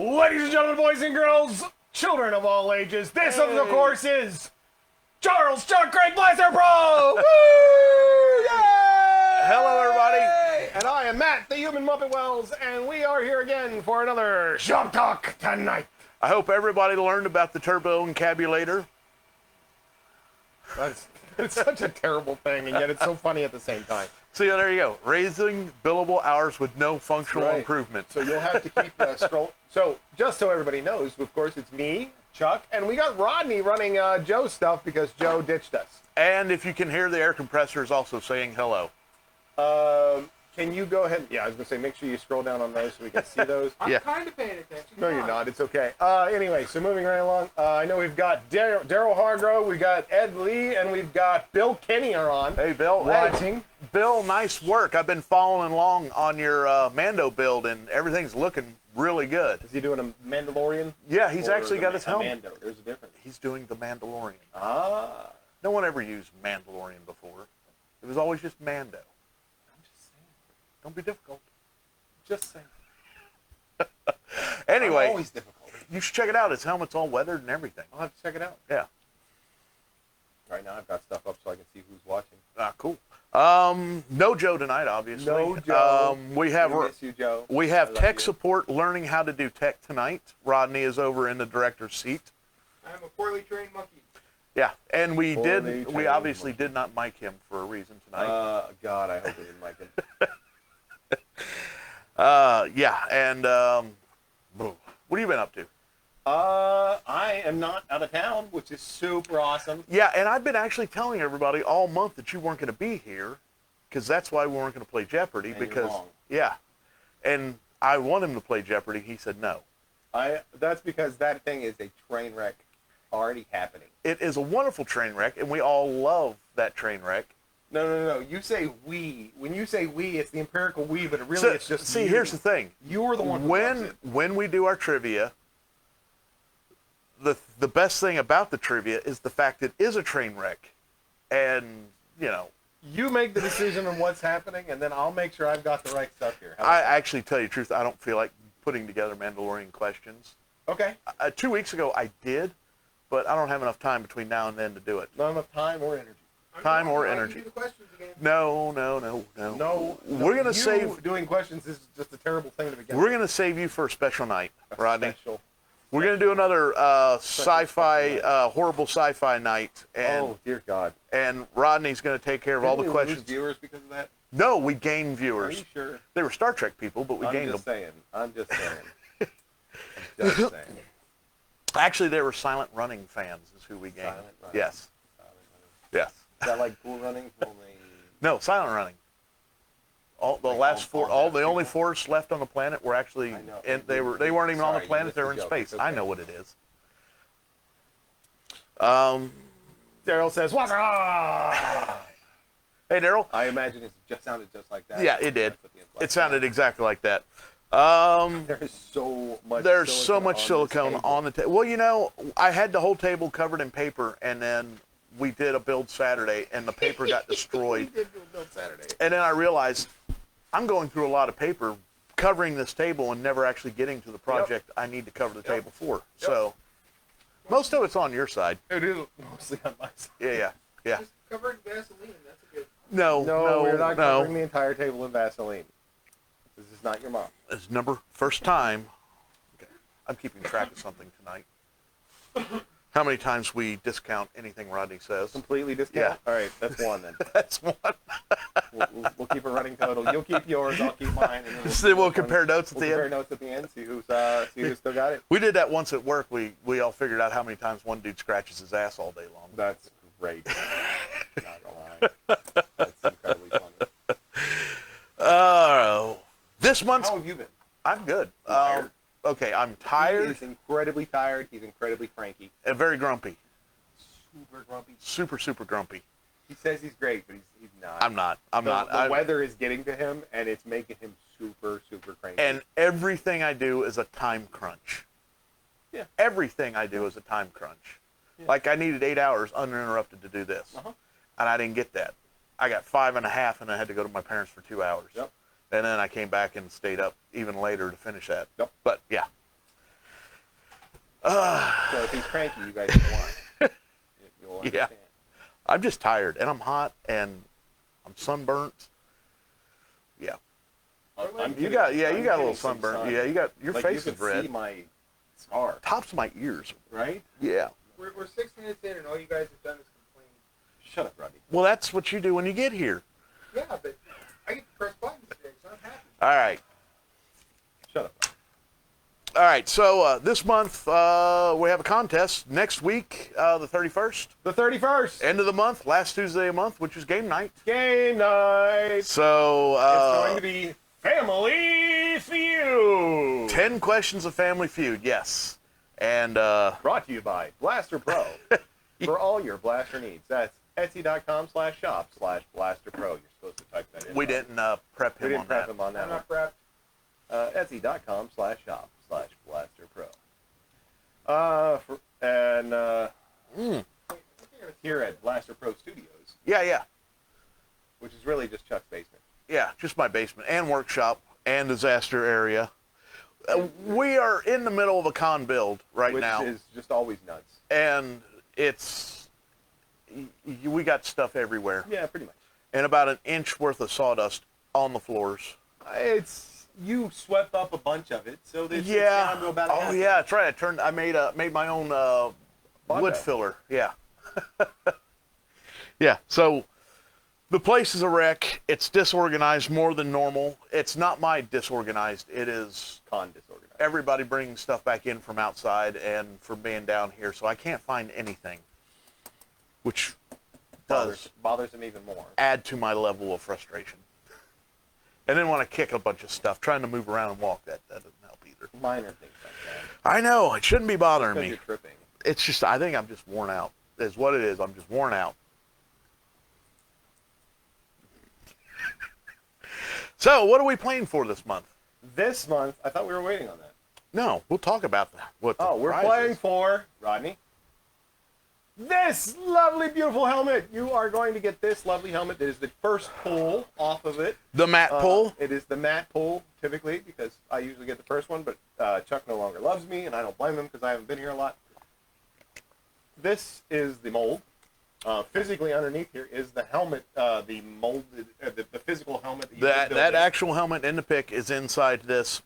Ladies and gentlemen, boys and girls, children of all ages, this, of course, is Charles Chuck Craig BlasterPro! Woo! Yay! Hello, everybody. And I am Matt, the Human Muppet Wells, and we are here again for another Shop Talk tonight. I hope everybody learned about the turbo encabulator. It's such a terrible thing, and yet it's so funny at the same time. So yeah, there you go. Raising billable hours with no functional improvement. So you'll have to keep scroll. So just so everybody knows, of course, it's me, Chuck, and we got Rodney running Joe's stuff because Joe ditched us. And if you can hear the air compressor is also saying hello. Can you go ahead? Yeah, I was going to say, make sure you scroll down on those so we can see those. I'm kind of paying attention. No, you're not. It's okay. Anyway, so moving right along, I know we've got Daryl Hargrove, we've got Ed Lee, and we've got Bill Kenny are on. Hey, Bill. Watching. Hey, Bill, nice work. I've been following along on your Mando build, and everything's looking really good. Is he doing a Mandalorian? Yeah, he's actually got his helmet. Mando. There's a difference. He's doing the Mandalorian. Ah. No one ever used Mandalorian before. It was always just Mando. Don't be difficult. Just saying. Anyway, I'm always difficult. You should check it out. His helmet's all weathered and everything. I'll have to check it out. Yeah. Right now I've got stuff up so I can see who's watching. Ah, cool. No Joe tonight, obviously. No Joe. We miss you, Joe. We have tech support learning how to do tech tonight. Rodney is over in the director's seat. I'm a poorly trained monkey. Yeah, and we obviously did not mic him for a reason tonight. God, I hope we didn't mic him. Yeah, and what have you been up to? I am not out of town, which is super awesome. Yeah, and I've been actually telling everybody all month that you weren't going to be here, because that's why we weren't going to play Jeopardy. And because you're wrong. Yeah, and I want him to play Jeopardy. He said no. That's because that thing is a train wreck already happening. It is a wonderful train wreck, and we all love that train wreck. No. You say we. When you say we, it's the empirical we, but really it's just see, you. here's the thing. You're the one who loves it. When we do our trivia, the best thing about the trivia is the fact it is a train wreck. And, you know. You make the decision on what's happening, and then I'll make sure I've got the right stuff here. I actually, tell you the truth, I don't feel like putting together Mandalorian questions. Okay. 2 weeks ago I did, but I don't have enough time between now and then to do it. Not enough time or energy. Time or energy. Do the questions again. No. We're gonna save. Doing questions is just a terrible thing to begin. We're gonna save you for a special night, Rodney. Special. We're gonna do another sci-fi, horrible sci-fi night. And, oh dear God! And Rodney's gonna take care of all the questions. Lose viewers because of that? No, we gained viewers. Are you sure? They were Star Trek people, but we gained them. I'm just saying. Actually, they were Silent Running fans. Is who we gained. Silent Running. Yes. Silent Running. Yes. Is that like Cool Running? Only... No, Silent Running. The only four left on the planet were actually, and they weren't even on the planet. They were in space. Okay. I know what it is. Daryl says, "What's up?" Hey, Daryl. I imagine it just sounded just like that. Yeah, it did. It sounded exactly like that. There's so much. There's so much silicone on the table. Well, you know, I had the whole table covered in paper, and then we did a build Saturday, and the paper got destroyed. We did do a build Saturday. And then I realized I'm going through a lot of paper covering this table and never actually getting to the project I need to cover the table for. So most of it's on your side. It is mostly on my side. Yeah. Just covered in Vaseline. That's a good. No, we're not covering the entire table in Vaseline. This is not your mom. It's first time. Okay. I'm keeping track of something tonight. How many times we discount anything Rodney says? Completely discount? Yeah. All right, that's one then. That's one. we'll keep a running total. You'll keep yours, I'll keep mine. And then we'll compare notes at the end. Compare notes at the end, see who's still got it. We did that once at work. We all figured out how many times one dude scratches his ass all day long. That's great. Not gonna lie. That's incredibly funny. This month's... How have you been? I'm good. Okay, I'm tired. He is incredibly tired. He's incredibly cranky. And very grumpy. Super grumpy. Super grumpy. He says he's great, but he's not. I'm not. The weather is getting to him, and it's making him super cranky. And everything I do is a time crunch. Yeah. Everything I do is a time crunch. Yeah. Like I needed 8 hours uninterrupted to do this. And I didn't get that. I got 5.5, and I had to go to my parents for 2 hours. Yep. And then I came back and stayed up even later to finish that. Yep. But yeah. So if he's cranky, you guys will want. You'll Yeah. understand. I'm just tired, and I'm hot, and I'm sunburnt. Yeah. You got a little sunburn. Yeah, you got your like face you is can red. see my scar, Tops of my ears. right? Yeah. We're 6 minutes in, and all you guys have done is complain. Shut up, Rodney. Well, that's what you do when you get here. Yeah, but I get to press buttons today, so I'm happy. All right. Shut up. All right. So this month we have a contest. Next week, the 31st, The 31st. end of the month, last Tuesday of the month, which is game night. Game night. So It's going to be Family Feud. 10 questions of Family Feud. Yes. And Brought to you by Blaster Pro for all your blaster needs. That's Etsy.com/shop/BlasterPro. You're supposed to type that in. we didn't prep We him didn't on prep that. him on that I'm one. not prepped. Etsy.com/shop/BlasterPro. Here at Blaster Pro Studios, Yeah. which is really just Chuck's basement. Yeah, just my basement and workshop and disaster area. We are in the middle of a con build right Which now, is just always nuts. and we got stuff everywhere, Yeah, pretty much. and about an inch worth of sawdust on the floors. You swept up a bunch of it, so there's Yeah. time to about Oh yeah, that's right. I made my own wood Bondo. filler. Yeah. Yeah. So the place is a wreck. It's disorganized more than normal. It's not my disorganized. It is Con disorganized. everybody bringing stuff back in from outside and from being down here, so I can't find anything, which does bothers him even more. add to my level of frustration. And then when I kick a bunch of stuff, trying to move around and walk, that doesn't help either. Minor things like that. I know, it shouldn't be bothering Because me. you're tripping. It's just, I think I'm just worn out, is what it is. I'm just worn out. So, what are we playing for this month? This month, I thought we were waiting on that. No, we'll talk about that. What the We're prize playing is. for, Rodney, this lovely, beautiful helmet. You are going to get this lovely helmet. It is the first pull off of it. The mat pull. It is the matte pull, typically, because I usually get the first one, but Chuck no longer loves me, and I don't blame him because I haven't been here a lot. This is the mold. Physically underneath here is the helmet, the molded, the physical helmet. That actual helmet in the pick is inside this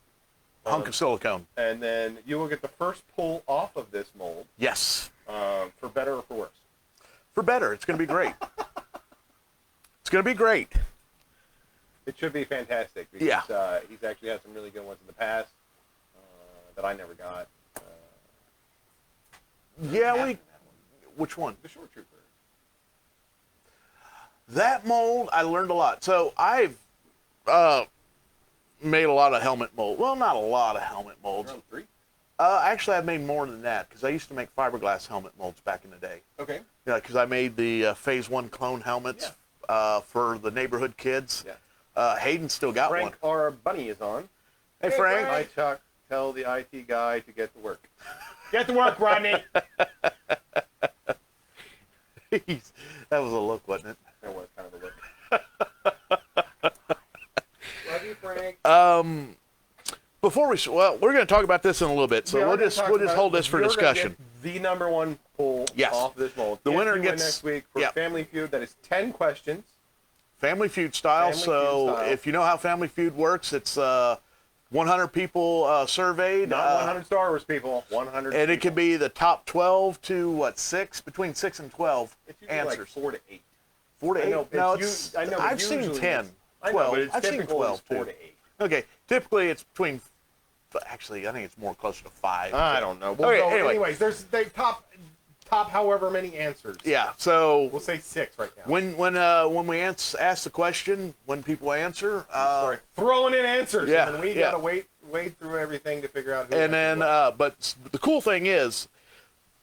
hunk of silicone. And then you will get the first pull off of this mold, Yes. for better or for worse. For better. It's going to be great. It's going to be great. It should be fantastic because Yeah. He's actually had some really good ones in the past that I never got. Yeah, which one? The Short Trooper. That mold, I learned a lot. So I've made a lot of helmet mold. Well, not a lot of helmet molds. Round 3. Actually, I've made more than that because I used to make fiberglass helmet molds back in the day. Okay. Yeah, because I made the Phase 1 clone helmets for the neighborhood kids. Yeah. Hayden still got Frank, one. our bunny, is on. Hey, Frank. Hi, Chuck. Tell the IT guy to get to work. Get to work, Rodney. That was a look, wasn't it? That was kind of a look. Love you, Frank. Before we're going to talk about this in a little bit, so Yeah, we'll we're gonna just talk hold about this for you're gonna discussion. get the number one pull Yes. off this mold. The If winner you win gets- next week for yeah. Family Feud. That is 10 questions. Family Feud style. Family so Feud style. if you know how Family Feud works, it's 100 people surveyed. Not 100 Star Wars people. 100. And it people. could be the top 12 to between 6 and 12 It's usually answers. like 4 to 8. 4 to I 8. know, No, it's I know, but I've seen usually 10, it's- I 12. know, but it's I've seen typical 12 is 4 too. to 8. Okay, typically it's between. Actually, I think it's more closer to 5. I don't know. We'll Okay, go, anyway. anyways, there's they top however many answers. Yeah. So We'll say 6 right now. when we ask the question, when people answer, Sorry. Throwing in answers. yeah, And then we yeah. gotta wade through everything to figure out who. and then but the cool thing is,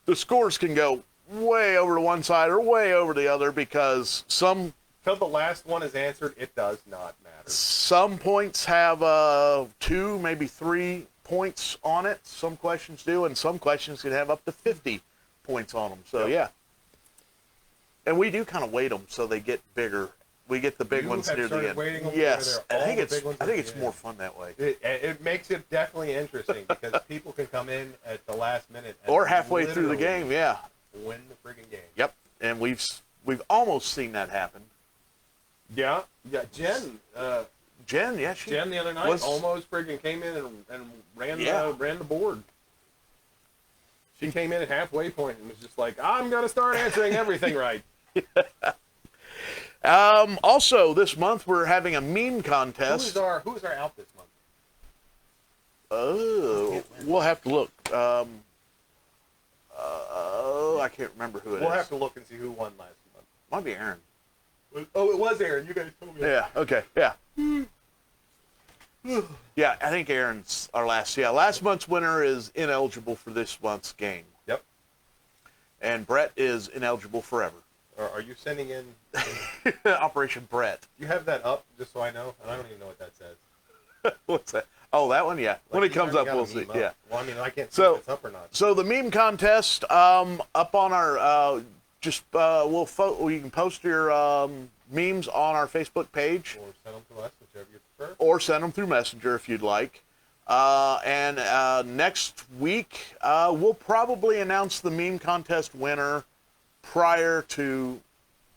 the scores can go way over to one side or way over to the other because some until the last one is answered, it does not matter. Some points have 2, maybe 3 points on it. Some questions do, and some questions can have up to 50 points on them. So Yep. yeah, and we do kind of weight them so they get bigger We get the big You ones have near the started end. waiting over Yes, there. I think All the it's big ones I are think at it's the more end. fun that way. It makes it definitely interesting because people can come in at the last minute and Or halfway through the literally game, yeah. win the friggin' game. Yep, and we've almost seen that happen. Yeah, Jen. Jen, yeah, Jen the other night almost friggin' came in and ran the board. She came in at halfway point and was just like, "I'm gonna start answering everything right." Also, this month we're having a meme contest. Who is our out this month? Oh, we'll have to look. I can't remember who it is. We'll have to look and see who won last month. Might be Aaron. Oh, it was Aaron. You guys told me. Yeah. Okay. Yeah. Yeah, I think Aaron's our last. Yeah, last month's winner is ineligible for this month's game. Yep. And Brett is ineligible forever. Are you sending in? Operation Brett. You have that up just so I know, and I don't even know what that says. What's that? Oh, that one. Yeah. When it comes up, we'll see. Yeah. Well, I mean, I can't see if it's up or not. So the meme contest, up on our, you can post your memes on our Facebook page. Or send them to us, whichever you prefer. Or send them through Messenger if you'd like. And next week, we'll probably announce the meme contest winner prior to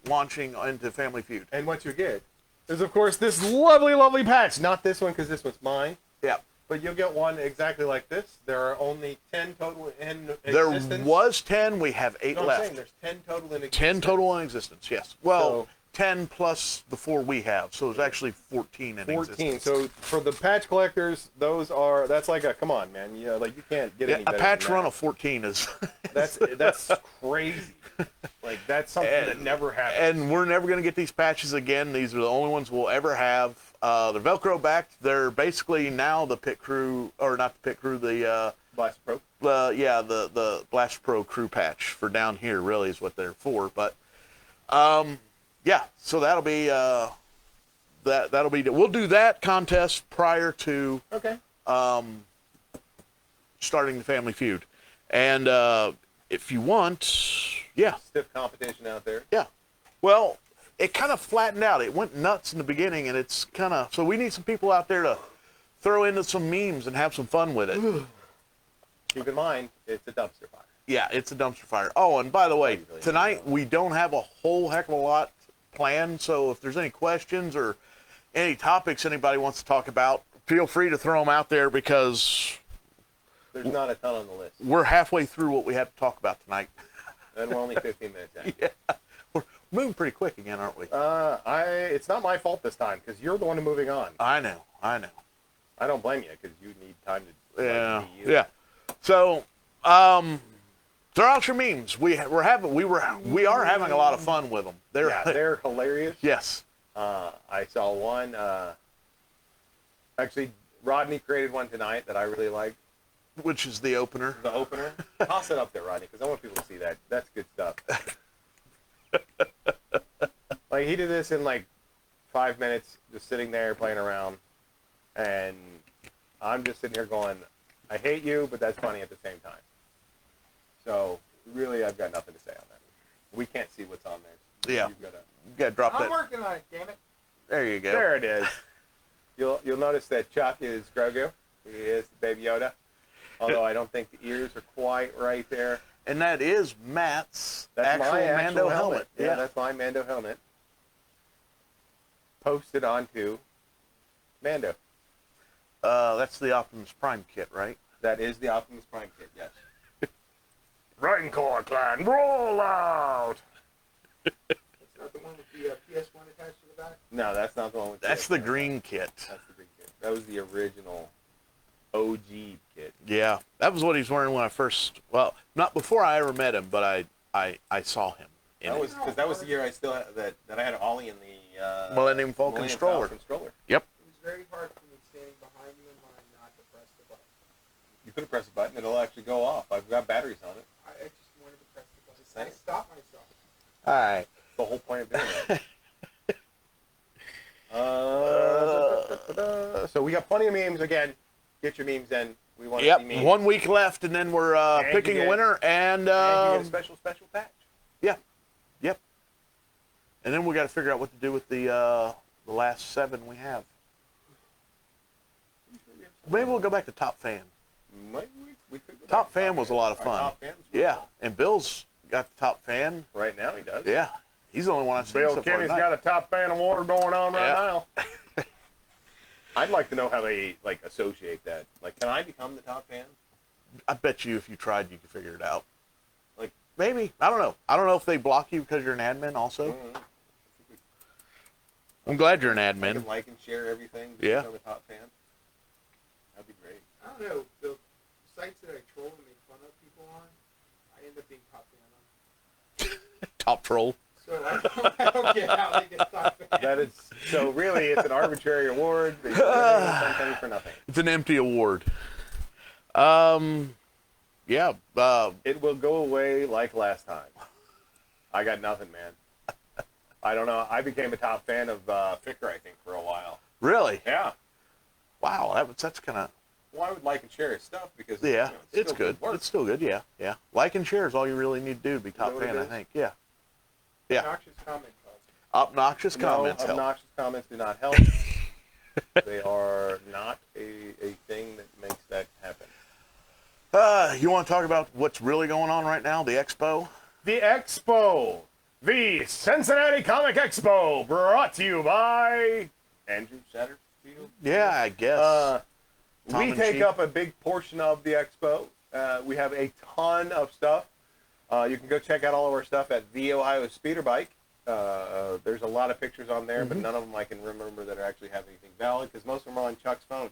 launching into Family Feud. And what you get is, of course, this lovely, lovely patch. Not this one, because this one's mine. Yeah. But you'll get one exactly like this. There are only 10 total in There existence. was 10. We have 8 No, left. I'm saying there's 10 total in existence. 10 total in existence, yes. Well, So- 10 plus the 4 we have. So there's actually 14 in 14. existence. So for the patch collectors, that's like a, come on, man. You like, you can't get Yeah, any a better patch than run that. of 14 is... That's crazy. Like, that's something that never happens. And we're never going to get these patches again. These are the only ones we'll ever have. They're Velcro backed. They're basically now the pit crew, or not the pit crew, the BlasterPro. the BlasterPro crew patch for down here really is what they're for. But yeah, so that'll be that'll be. We'll do that contest prior to starting the Family Feud, and if you want, yeah, Stiff competition out there. yeah. Well, it kind of flattened out. It went nuts in the beginning, and it's kind of so we need some people out there to throw into some memes and have some fun with it. Keep in mind, it's a dumpster fire. Yeah, it's a dumpster fire. Oh, and by the way, tonight we don't have a whole heck of a lot planned, so if there's any questions or any topics anybody wants to talk about, feel free to throw them out there because There's not a ton on the list. we're halfway through what we have to talk about tonight. And we're only 15 minutes in. Yeah, we're moving pretty quick again, aren't we? It's not my fault this time, because you're the one moving on. I know. I don't blame you, because you need time to... Yeah, be you. yeah. So, throw out your memes. We are having a lot of fun with them. They're hilarious. Yes. I saw one. Actually, Rodney created one tonight that I really liked. Which is the opener. The opener. Toss it up there, Rodney, because I want people to see that. That's good stuff. Like, he did this in like 5 minutes, just sitting there playing around, and I'm just sitting here going, I hate you, but that's funny at the same time. So, really, I've got nothing to say on that. We can't see what's on there. Yeah. You've got to... You gotta drop I'm that. working on it, damn it. There you go. There it is. You'll notice that Chuck is Grogu. He is Baby Yoda. Although I don't think the ears are quite right there. And that is Matt's That's actual my Mando helmet. Yeah, that's my Mando helmet. Posted onto Mando. That's the Optimus Prime kit, right? That is the Optimus Prime kit, yes. Rancor clan, roll out! That's not the one with the PS1 attached to the back? No, that's not the one with That's the green kit. That's the green kit. That was the original OG kit. Yeah, that was what he's wearing when I first. Well, not before I ever met him, but I saw him. That was because that was the year I still had, that I had Ollie in the Millennium Falcon stroller. Yep. It was very hard for me standing behind you in line not to press the button. You could have pressed a button; it'll actually go off. I've got batteries on it. I just wanted to press the button. Just I saying. stopped myself. All right. That's the whole point of doing that. So we got plenty of memes again. Get your memes in. We want to see memes. 1 week left, and then we're picking a winner, and you get a special patch. yeah, yep. And then we got to figure out what to do with the last 7 we have. Maybe we'll go back to Top Fan. We could go Top back to Fan was a lot of Our fun. Top Fan's Yeah, and Bill's got the Top Fan. right now he does. Yeah, he's the only one I've seen Bill so far Kenny's tonight. got a Top Fan award going on right Yeah. now. I'd like to know how they like associate that. Like, can I become the Top Fan? I bet you if you tried, you could figure it out. Like, Maybe. I don't know. I don't know if they block you because you're an admin also. mm, I'm glad you're an I admin. can like and share everything. Just Yeah. become the Top Fan. That'd be great. I don't know, the sites that I troll and make fun of people on, I end up being top fan on. Top troll. So I don't get how they get top fan. That is so. Really, it's an arbitrary award. They get something for nothing. It's an empty award. Yeah. It will go away like last time. I got nothing, man. I don't know. I became a top fan of Ficker, I think, for a while. Really? Yeah. Wow. That's kind of. Well, I would like and share his stuff because Yeah. It's still good. work. It's still good. Yeah. Yeah. Like and share is all you really need to do to be top that what fan, it I is? think. Yeah. Yeah. Obnoxious comment calls. Obnoxious comments No, help. obnoxious comments do not help. They are not a thing that makes that happen. You want to talk about what's really going on right now? The expo? The Expo, the Cincinnati Comic Expo, brought to you by Andrew Satterfield. Yeah, I guess. We Tom and take Chief. up a big portion of the expo. We have a ton of stuff. You can go check out all of our stuff at the Ohio Speeder Bike. There's a lot of pictures on there, but none of them I can remember that actually have anything valid because most of them are on Chuck's phone.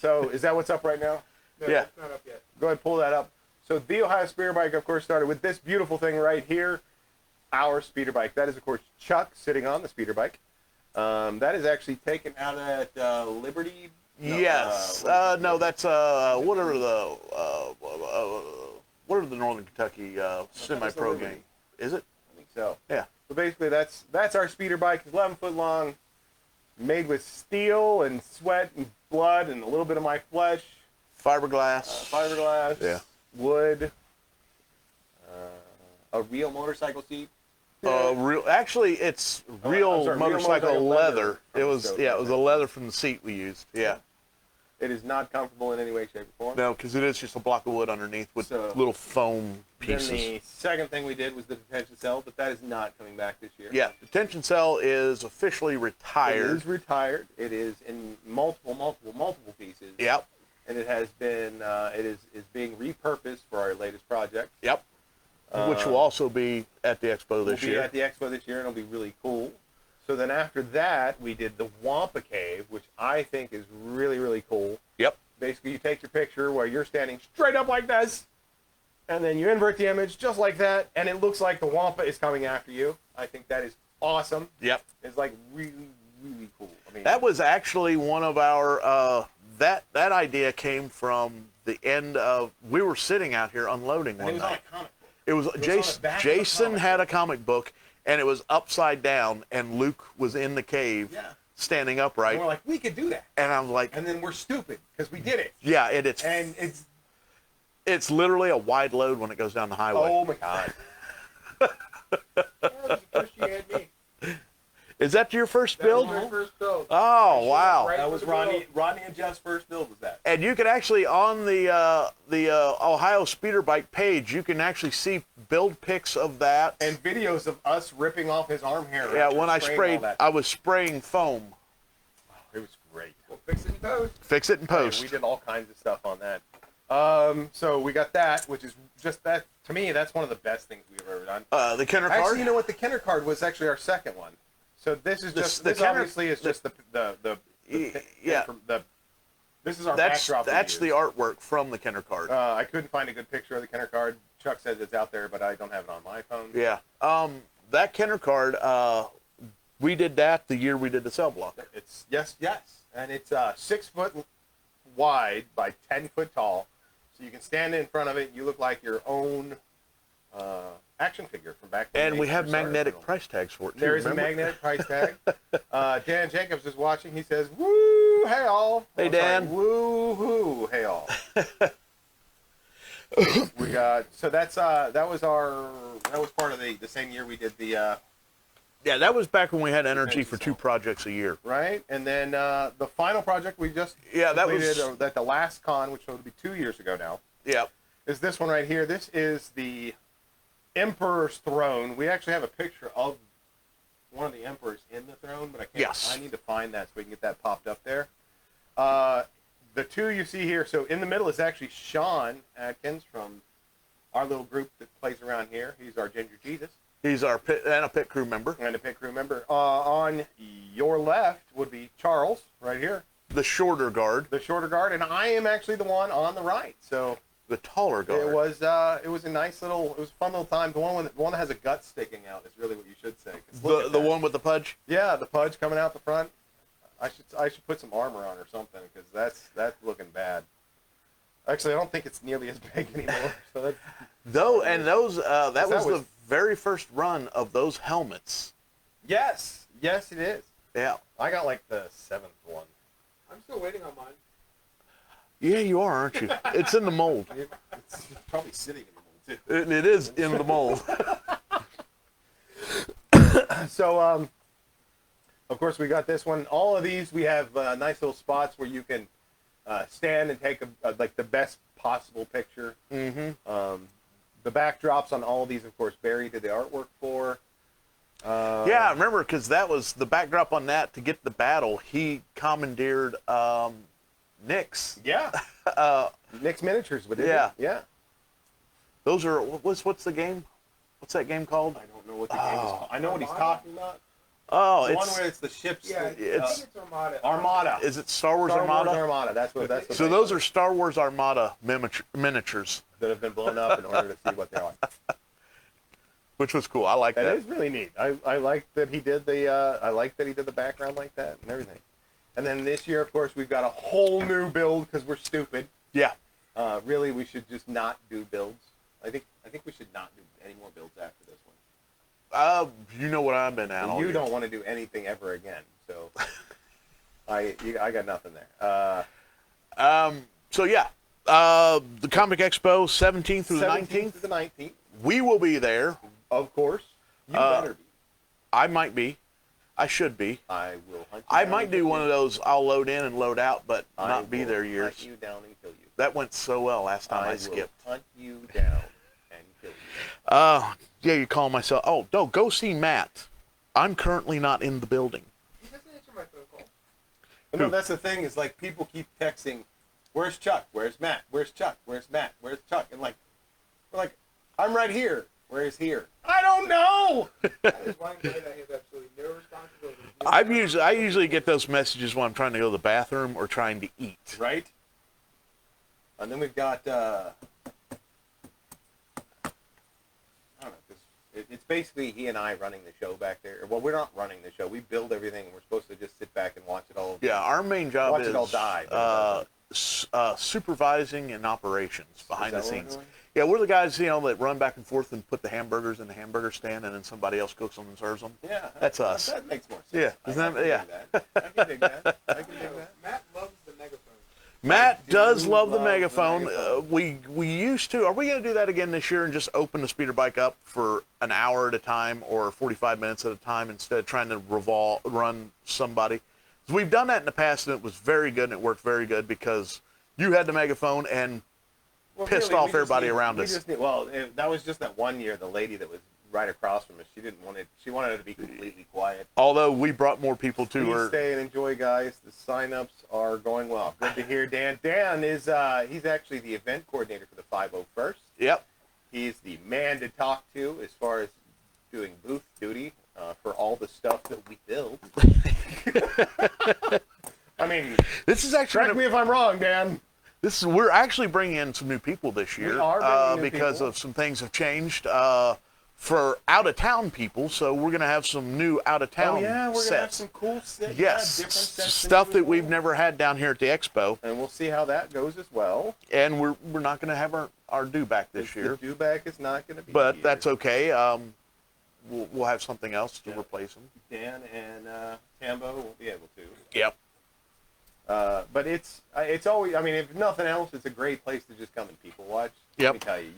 So is that what's up right now? No, Yeah. that's not up yet. Go ahead and pull that up. So the Ohio Speeder Bike, of course, started with this beautiful thing right here, our speeder bike. That is, of course, Chuck sitting on the speeder bike. That is actually taken out at Liberty. No, Yes. No, that's what are the Northern Kentucky semi-pro Liberty. game? Is it? I think so. Yeah. So basically, that's our speeder bike. It's 11 foot long, made with steel and sweat and blood and a little bit of my flesh, Fiberglass. fiberglass, Yeah. wood, a real motorcycle seat. Actually, it's real I'm sorry, real motorcycle motorcycle leather. leather It from the was stove. it was a leather from the seat we used. Yeah. It is not comfortable in any way, shape, or form. No, because it is just a block of wood underneath with So- little foam Then pieces. the second thing we did was the detention cell, but that is not coming back this year. Yeah, detention cell is officially It retired. is retired. It is in multiple pieces. Yep. And it has been is being repurposed for our latest project. Yep. Which will also be at the expo this We'll be year. at the expo this year, and it'll be really cool. So then after that, we did the Wampa Cave, which I think is really, really cool. Yep. Basically, you take your picture where you're standing straight up like this, and then you invert the image just like that, and it looks like the Wampa is coming after you. I think that is awesome. Yep. It's like really, really cool. I mean, That was actually one of our that idea came from the end of we were sitting out here unloading and it one was on night. a comic book. It was on the Jason. back of a Jason comic had book. a comic book, and it was upside down, and Luke was in the cave, Yeah. standing And upright. we're like, we could do that. And I'm like, And then we're stupid because we did it. yeah, And it's literally a wide load when it goes down the highway. oh my God. Oh, that was the first you had me. Is that your first That was build? my first build. Oh wow! Right. That was Rodney and Jeff's first build was that. And you can actually on the Ohio Speeder Bike page, you can actually see build pics of that. And videos of us ripping off his arm hair. yeah, after when I spraying sprayed, all that. I was spraying foam. It was great. We'll fix it in post. Fix it in We post. did all kinds of stuff on that. So we got that, which is just that. To me, that's one of the best things we've ever done. The Kenner card. Actually, you know what? The Kenner card was actually our second one. So this is just the this Kenner- obviously is just the yeah. This is our That's backdrop. that's the artwork from the Kenner card. I couldn't find a good picture of the Kenner card. Chuck says it's out there, but I don't have it on my phone. yeah. That Kenner card. We did that the year we did the cell block. It's yes, and it's 6 foot wide by 10 foot tall, so you can stand in front of it. You look like your own action figure from back then. And we have magnetic price tags for it too. There is a remember? magnetic price tag. Dan Jacobs is watching. He says, "Woo, hey all." Hey, I'm sorry, Dan. Woo hoo, hey all. We got so that was part of the same year we did the Yeah, that was back when we had energy for 2 projects a year. Right? And then the final project we just completed at the last con, which will be 2 years ago now, is this one right here. This is the Emperor's Throne. We actually have a picture of one of the Emperors in the throne, but I can't. Yes. I need to find that so we can get that popped up there. The 2 you see here, so in the middle is actually Sean Atkins from our little group that plays around here. He's our Ginger Jesus. He's our pit crew member. And a pit crew member. On your left would be Charles, right here. The shorter guard. The shorter guard, and I am actually the one on the right. So the taller guard. It was a nice little, it was a fun little time. The one that has a gut sticking out is really what you should say. The one with the pudge. Yeah, the pudge coming out the front. I should put some armor on or something because that's looking bad. Actually, I don't think it's nearly as big anymore. So that was the very first run of those helmets. Yes, it is. Yeah. I got like the 7th one. I'm still waiting on mine. Yeah, you are, aren't you? It's in the mold. It's probably sitting in the mold too. It is in the mold. So, of course, we got this one. All of these, we have nice little spots where you can stand and take like the best possible picture. Mm-hmm. The backdrops on all of these, of course, Barry did the artwork for. Yeah, I remember because that was the backdrop on that to get the battle. He commandeered Nick's. Yeah. Nick's Miniatures. Yeah. Yeah. Those are what's the game? What's that game called? I don't know what the game is called. I know what he's talking about. Oh, the one where it's the ships. Yeah, I think it's Armada. Armada. Is it Star Wars Armada? Star Wars Armada. That's what. So those are Star Wars Armada miniatures that have been blown up in order to see what they are. Which was cool. I like that. That is really neat. I like that he did the background like that and everything. And then this year, of course, we've got a whole new build because we're stupid. Yeah. Really, we should just not do builds. I think we should not do any more builds after this one. You know what I've been at. You don't want to do anything ever again, so I got nothing there. So yeah, the Comic Expo, 17th through the 19th. 17th to the 19th. We will be there. Of course. You better be. I might be. I should be. I will hunt you I down might and do kill one you. of those. I'll load in and load out, but I not be will there years. Hunt you down and kill you. That went so well last time I will skipped. Hunt you down and kill you. Yeah, you call myself. Oh, no, go see Matt. I'm currently not in the building. He doesn't answer my phone call. But no, that's the thing is like people keep texting, "Where's Chuck? Where's Matt? Where's Chuck? Where's Matt? Where's Chuck?" And like, we're like, "I'm right here. Where is here?" I don't know. That is one guy that has absolutely no responsibility. I usually get those messages when I'm trying to go to the bathroom or trying to eat. Right. And then we've got. I don't know. It's basically he and I running the show back there. Well, we're not running the show. We build everything, and we're supposed to just sit back and watch it all. Yeah, our main job watch is it all die. supervising and operations behind the Is that what we're scenes. doing? Yeah, we're the guys, that run back and forth and put the hamburgers in the hamburger stand, and then somebody else cooks them and serves them. Yeah, That's us. That makes more sense. Yeah, I isn't can that- dig that. I can dig that. I can dig that. Matt loves the megaphone. Matt does do love the love the megaphone. megaphone. We used to. Are we going to do that again this year and just open the speeder bike up for an hour at a time or 45 minutes at a time instead of trying to run somebody? We've done that in the past, and it was very good, and it worked very good because you had the megaphone and pissed off everybody around us. That was just that one year. The lady that was right across from us, she didn't want it. She wanted it to be completely quiet. Although we brought more people to Please her. stay and enjoy, guys. The sign-ups are going well. Good to hear, Dan. Dan is he's actually the event coordinator for the 501st. Yep. He's the man to talk to as far as doing booth duty for all the stuff that we build. I mean, This is actually correct me if I'm wrong, Dan. we're actually bringing in some new people this year. We are bringing new because people. of some things have changed for out of town people. So we're going to have some new out of town Oh yeah, we're gonna have sets. some cool sets. Yes, different sets stuff that we've usual. never had down here at the expo, And we'll see how that goes as well. and we're not going to have our due back this The year, dewback is not going to be. but here. that's okay. We'll have something else to Yeah. replace them. Dan and Tambo won't be able to. Yep. But it's always. I mean, if nothing else, it's a great place to just come and people watch. Yep. Let me tell you,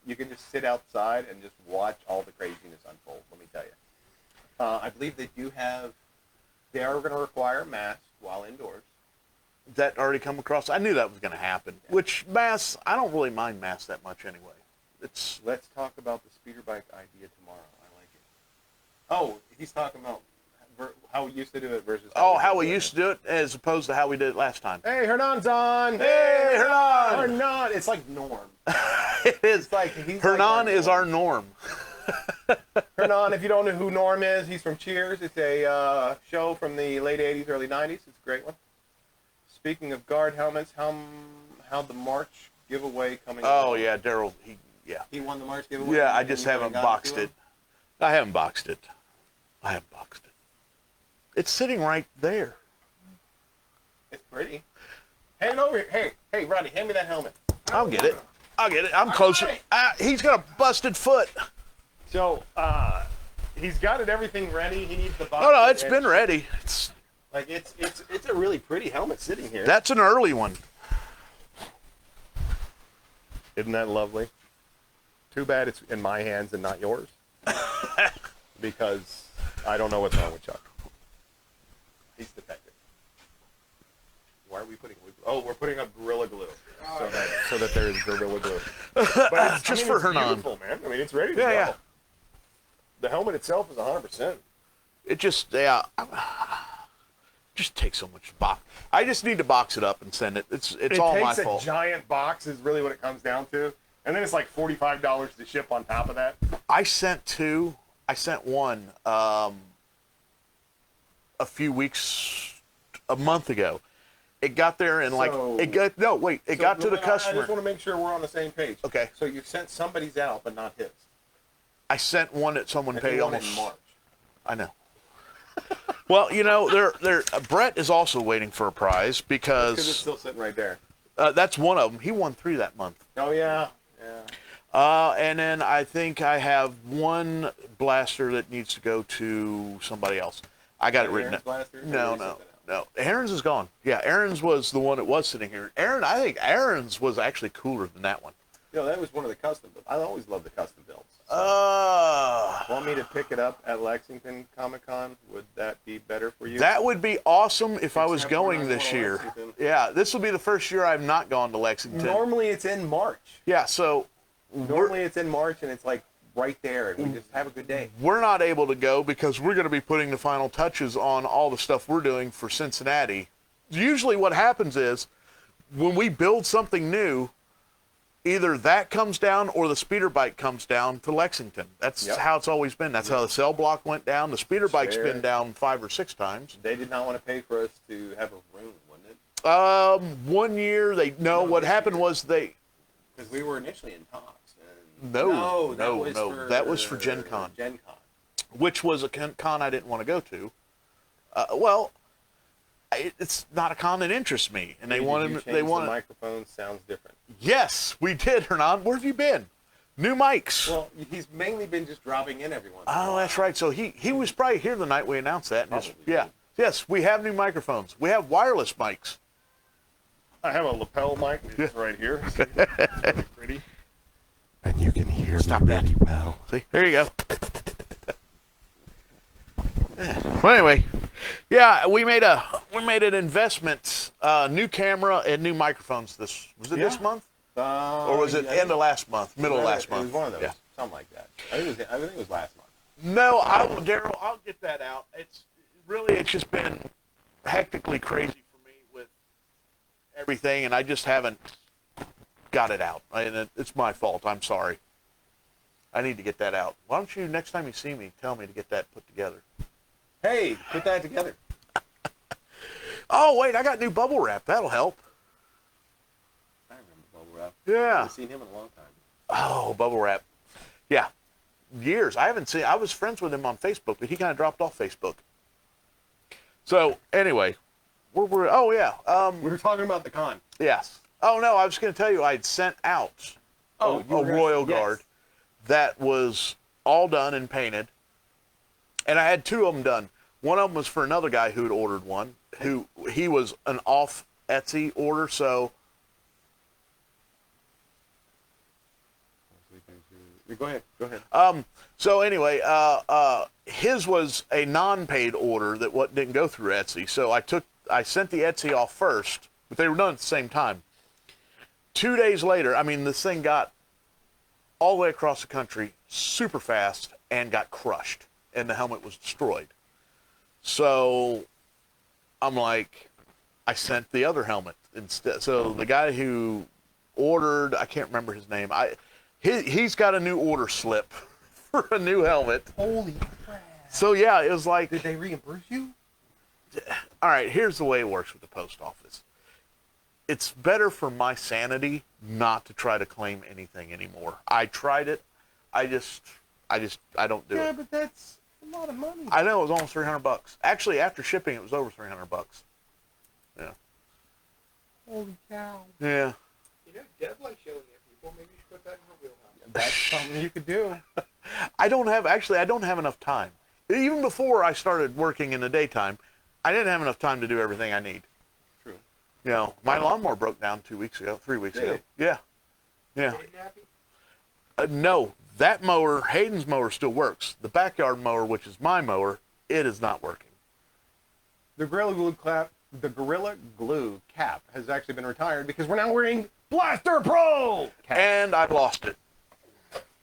you can just sit outside and just watch all the craziness unfold. Let me tell you. I believe they do have. They are going to require masks while indoors. That already come across? I knew that was going to happen. Yeah. Which masks? I don't really mind masks that much anyway. It's Let's talk about the speeder bike idea tomorrow. I like it. Oh, he's talking about how we used to do it versus. how we used to do it as opposed to how we did it last time. Hey, Hernan's on. Hey, Hernan. Hernan. It's like Norm. It is. It's like Hernan is our norm. Hernan, if you don't know who Norm is, he's from Cheers. It's a show from the late 80s, early 90s. It's a great one. Speaking of guard helmets, how the March giveaway coming Oh, along? yeah, Daryl. He won the March giveaway? Yeah, I and just you haven't got boxed to it. I haven't boxed it. It's sitting right there. It's pretty. Hand it over here. Hey, Roddy, hand me that helmet. I'll get it. I'm closer. He's got a busted foot. So, he's got it everything ready. He needs the box. Oh, no, it's been ready. It's a really pretty helmet sitting here. That's an early one. Isn't that lovely? Too bad it's in my hands and not yours. Because I don't know what's wrong with Chuck. He's defective. Why are we putting? Oh, we're putting up Gorilla Glue so that there is Gorilla Glue. But it's, Just for Hernan. beautiful, man. I mean, it's ready to go. Yeah. The helmet itself is 100%. It just takes so much to box. I just need to box it up and send it. It's all my It takes fault. a giant box is really what it comes down to. And then it's like $45 to ship on top of that. I sent two. I sent one a month ago. It got there and got to the customer. I just want to make sure we're on the same page. Okay. So you sent somebody's out, but not his. I sent one that someone And paid he won almost. in March. I know. Well, Brett is also waiting for a prize Because it's because still sitting right there. that's one of them. He won 3 that month. Oh, yeah. And then I think I have one blaster that needs to go to somebody else. I got it written. Aaron's blaster? No. Aaron's is gone. Yeah, Aaron's was the one that was sitting here. I think Aaron's was actually cooler than that one. That was one of the custom builds. I always love the custom builds. Want me to pick it up at Lexington Comic-Con? Would that be better for you? That would be awesome if I was Except we're going not this going to year. Lexington. Yeah, this will be the first year I've not gone to Lexington. Normally it's in March. Yeah, so Normally it's in March and it's like right there and we just have a good day. we're not able to go because we're going to be putting the final touches on all the stuff we're doing for Cincinnati. Usually what happens is when we build something new, either that comes down or the speeder bike comes down to Lexington. That's how it's always been. That's how the cell block went down. The speeder bike's been down 5 or 6 times. They did not want to pay for us to have a room, wouldn't it? 1 year what happened was they Because we were initially in talks. And No, that was for Gen Con. Gen Con. which was a con I didn't want to go to. It's not a con that interests me, and they wanted. The microphone sounds different. Yes, we did, Hernan. Where have you been? New mics. Well, he's mainly been just dropping in every once in a while. Oh, that's right. So he was probably here the night we announced that. Probably. Yes, we have new microphones. We have wireless mics. I have a lapel mic that's right here. It's really pretty. And you can hear Stop me that. really well. See, there you go. Well, anyway, yeah, we made an investment, new camera and new microphones. This month, or was it end of last month, middle of last month? It was one of those, Yeah. something like that. I think it was last month. No, Daryl, I'll get that out. It's just been hectically crazy for me with everything, and I just haven't got it out. And it's my fault. I'm sorry. I need to get that out. Why don't you, next time you see me, tell me to get that put together? Hey, put that together. Oh, wait, I got new bubble wrap. That'll help. I remember Bubble Wrap. I Yeah. haven't seen him in a long time. Oh, bubble wrap. Yeah. Years. I was friends with him on Facebook, but he kind of dropped off Facebook. So, anyway, we were talking about the con. yes. Oh, no, I was going to tell you I had sent out a Royal Guard that was all done and painted. And I had 2 of them done. One of them was for another guy who had ordered one, he was an off Etsy order, so Go ahead. Go ahead. So anyway, his was a non-paid order that didn't go through Etsy. So I sent the Etsy off first, but they were done at the same time. 2 days later, I mean, this thing got all the way across the country super fast and got crushed, and the helmet was destroyed. So I'm like, I sent the other helmet instead. So the guy who ordered, I can't remember his name. He's got a new order slip for a new helmet. Holy crap. So yeah, it was like, Did they reimburse you? all right, here's the way it works with the post office. It's better for my sanity not to try to claim anything anymore. I tried it. I don't do it. Yeah, but that's a lot of money. I know, it was almost $300. Actually, after shipping, it was over $300. Yeah. Holy cow. Yeah. You know, Dev likes yelling at people. Maybe you should put that in her wheelhouse. That's something you could do. I don't have enough time. Even before I started working in the daytime, I didn't have enough time to do everything I need. True. You know, my lawnmower broke down 3 weeks ago. Yeah. Yeah. Hayden happy? No, that mower, Hayden's mower still works. The backyard mower, which is my mower, it is not working. The Gorilla Glue cap has actually been retired because we're now wearing BlasterPro cap. And I've lost it.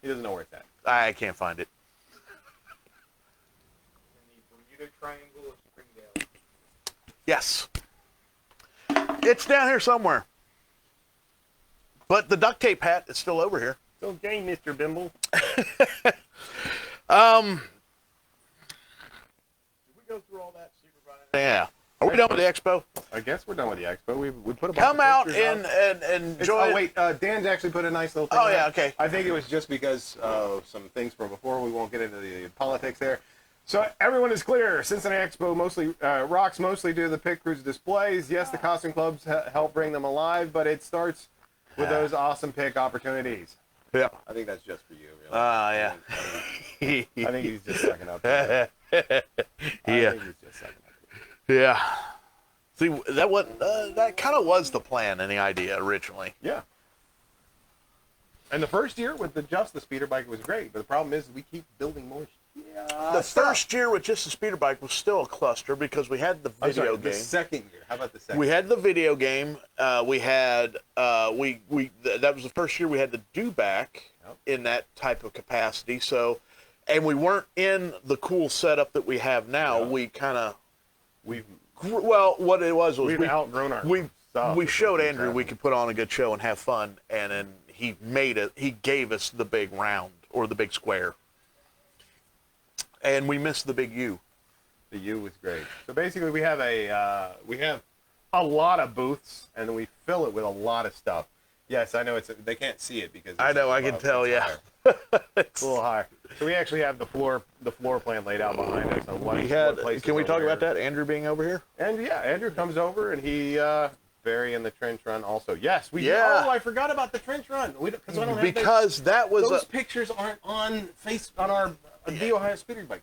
He doesn't know where it's at. I can't find it. In the Bermuda Triangle of Springdale. Yes. It's down here somewhere. But the duct tape hat is still over here. It's okay, Mr. Bimble. Did we go through all that, Supervisor? Yeah. Are we done with the expo? I guess we're done with the expo. We put a bunch Come of out pictures and enjoy. Oh, wait. Dan's actually put a nice little thing Oh, on yeah, it. okay. I think it was just because of some things from before. We won't get into the politics there. So everyone is clear. Cincinnati Expo mostly rocks mostly do the pit cruise displays. Yes, the costume clubs help bring them alive, but it starts with those awesome pick opportunities. Yeah. I think that's just for you, really. Yeah. I think he's just sucking up. I think he's just sucking up. Yeah. See, that kind of was the plan and the idea originally. Yeah. And the first year with just the speeder bike was great, but the problem is we keep building more. The first year with just the speeder bike was still a cluster because we had the video game. The second year. How about the second? We had the video game. We had that was the first year we had the do-back in that type of capacity. So, and we weren't in the cool setup that we have now. Yeah. We kind of We've what it was we've outgrown our stuff. we showed Andrew we could put on a good show and have fun, and then he gave us the big round or the big square. And we missed the big U. The U was great. So basically, we have a lot of booths, and then we fill it with a lot of stuff. Yes, I know they can't see it because I know, I can tell, yeah. It's a little higher. So we actually have the floor plan laid out behind us. On what places Can we are talk where. about that? Andrew being over here? And yeah, Andrew comes over and he Barry in the trench run also. Yes, we. Yeah. Oh, I forgot about the trench run. Because that was those pictures aren't on our the Ohio Speeder Bike.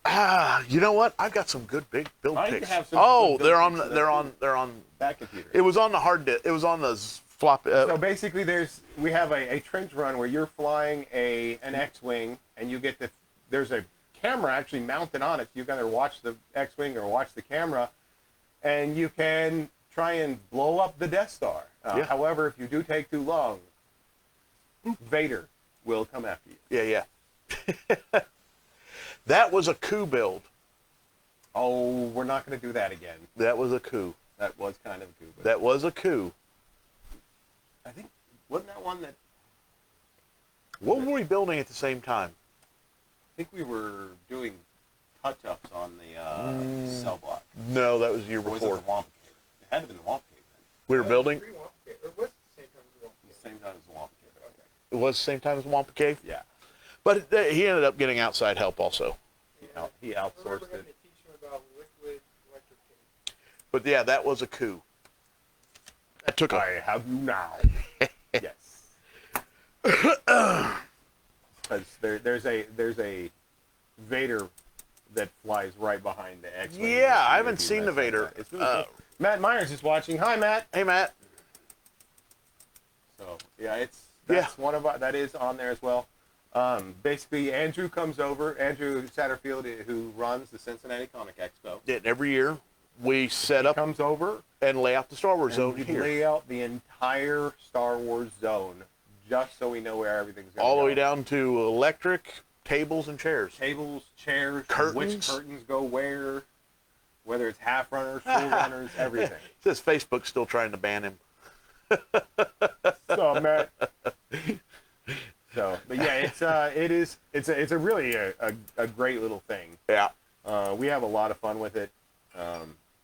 you know what? I've got some good big build I pics. have some Oh, good build they're pics. on. That computer. It was on the hard disk. It was on the flop. So basically, we have a trench run where you're flying an X-wing, and there's a camera actually mounted on it. You can either watch the X-wing or watch the camera, and you can try and blow up the Death Star. Yeah. However, if you do take too long, Vader will come after you. Yeah. That was a coup build. Oh, we're not going to do that again. That was a coup. That was kind of a coup. But That was a coup. I think wasn't that one that What were we building at the same time? I think we were doing touch-ups on the cell block. No, that was the year Or was before. it the Wampa Cave? It had to have been the Wampa Cave then. We were building. It was the same time as the Wampa Cave. Same time as the Wampa Cave. Okay. It was the same time as Wampa Cave. Yeah. But he ended up getting outside help also. He I remember outsourced having it. to teach him about liquid electric cage. But yeah, that was a coup. That took I have you now. Yes. Because there's a Vader that flies right behind the X-wing. Yeah, I haven't seen the Vader. It's really cool. Matt Myers is watching. Hi, Matt. Hey, Matt. So yeah, that's one of that is on there as well. Basically, Andrew comes over. Andrew Satterfield, who runs the Cincinnati Comic Expo. Every year we set up Comes over and lay out the Star Wars and zone we here. lay out the entire Star Wars zone just so we know where everything's going to go. All the way down to electric, tables, and chairs. Tables, chairs, Curtains. which curtains go whether it's half runners, full runners, everything. It says Facebook's still trying to ban him. So, Matt. So, but yeah, it's a really a great little thing. Yeah. We have a lot of fun with it.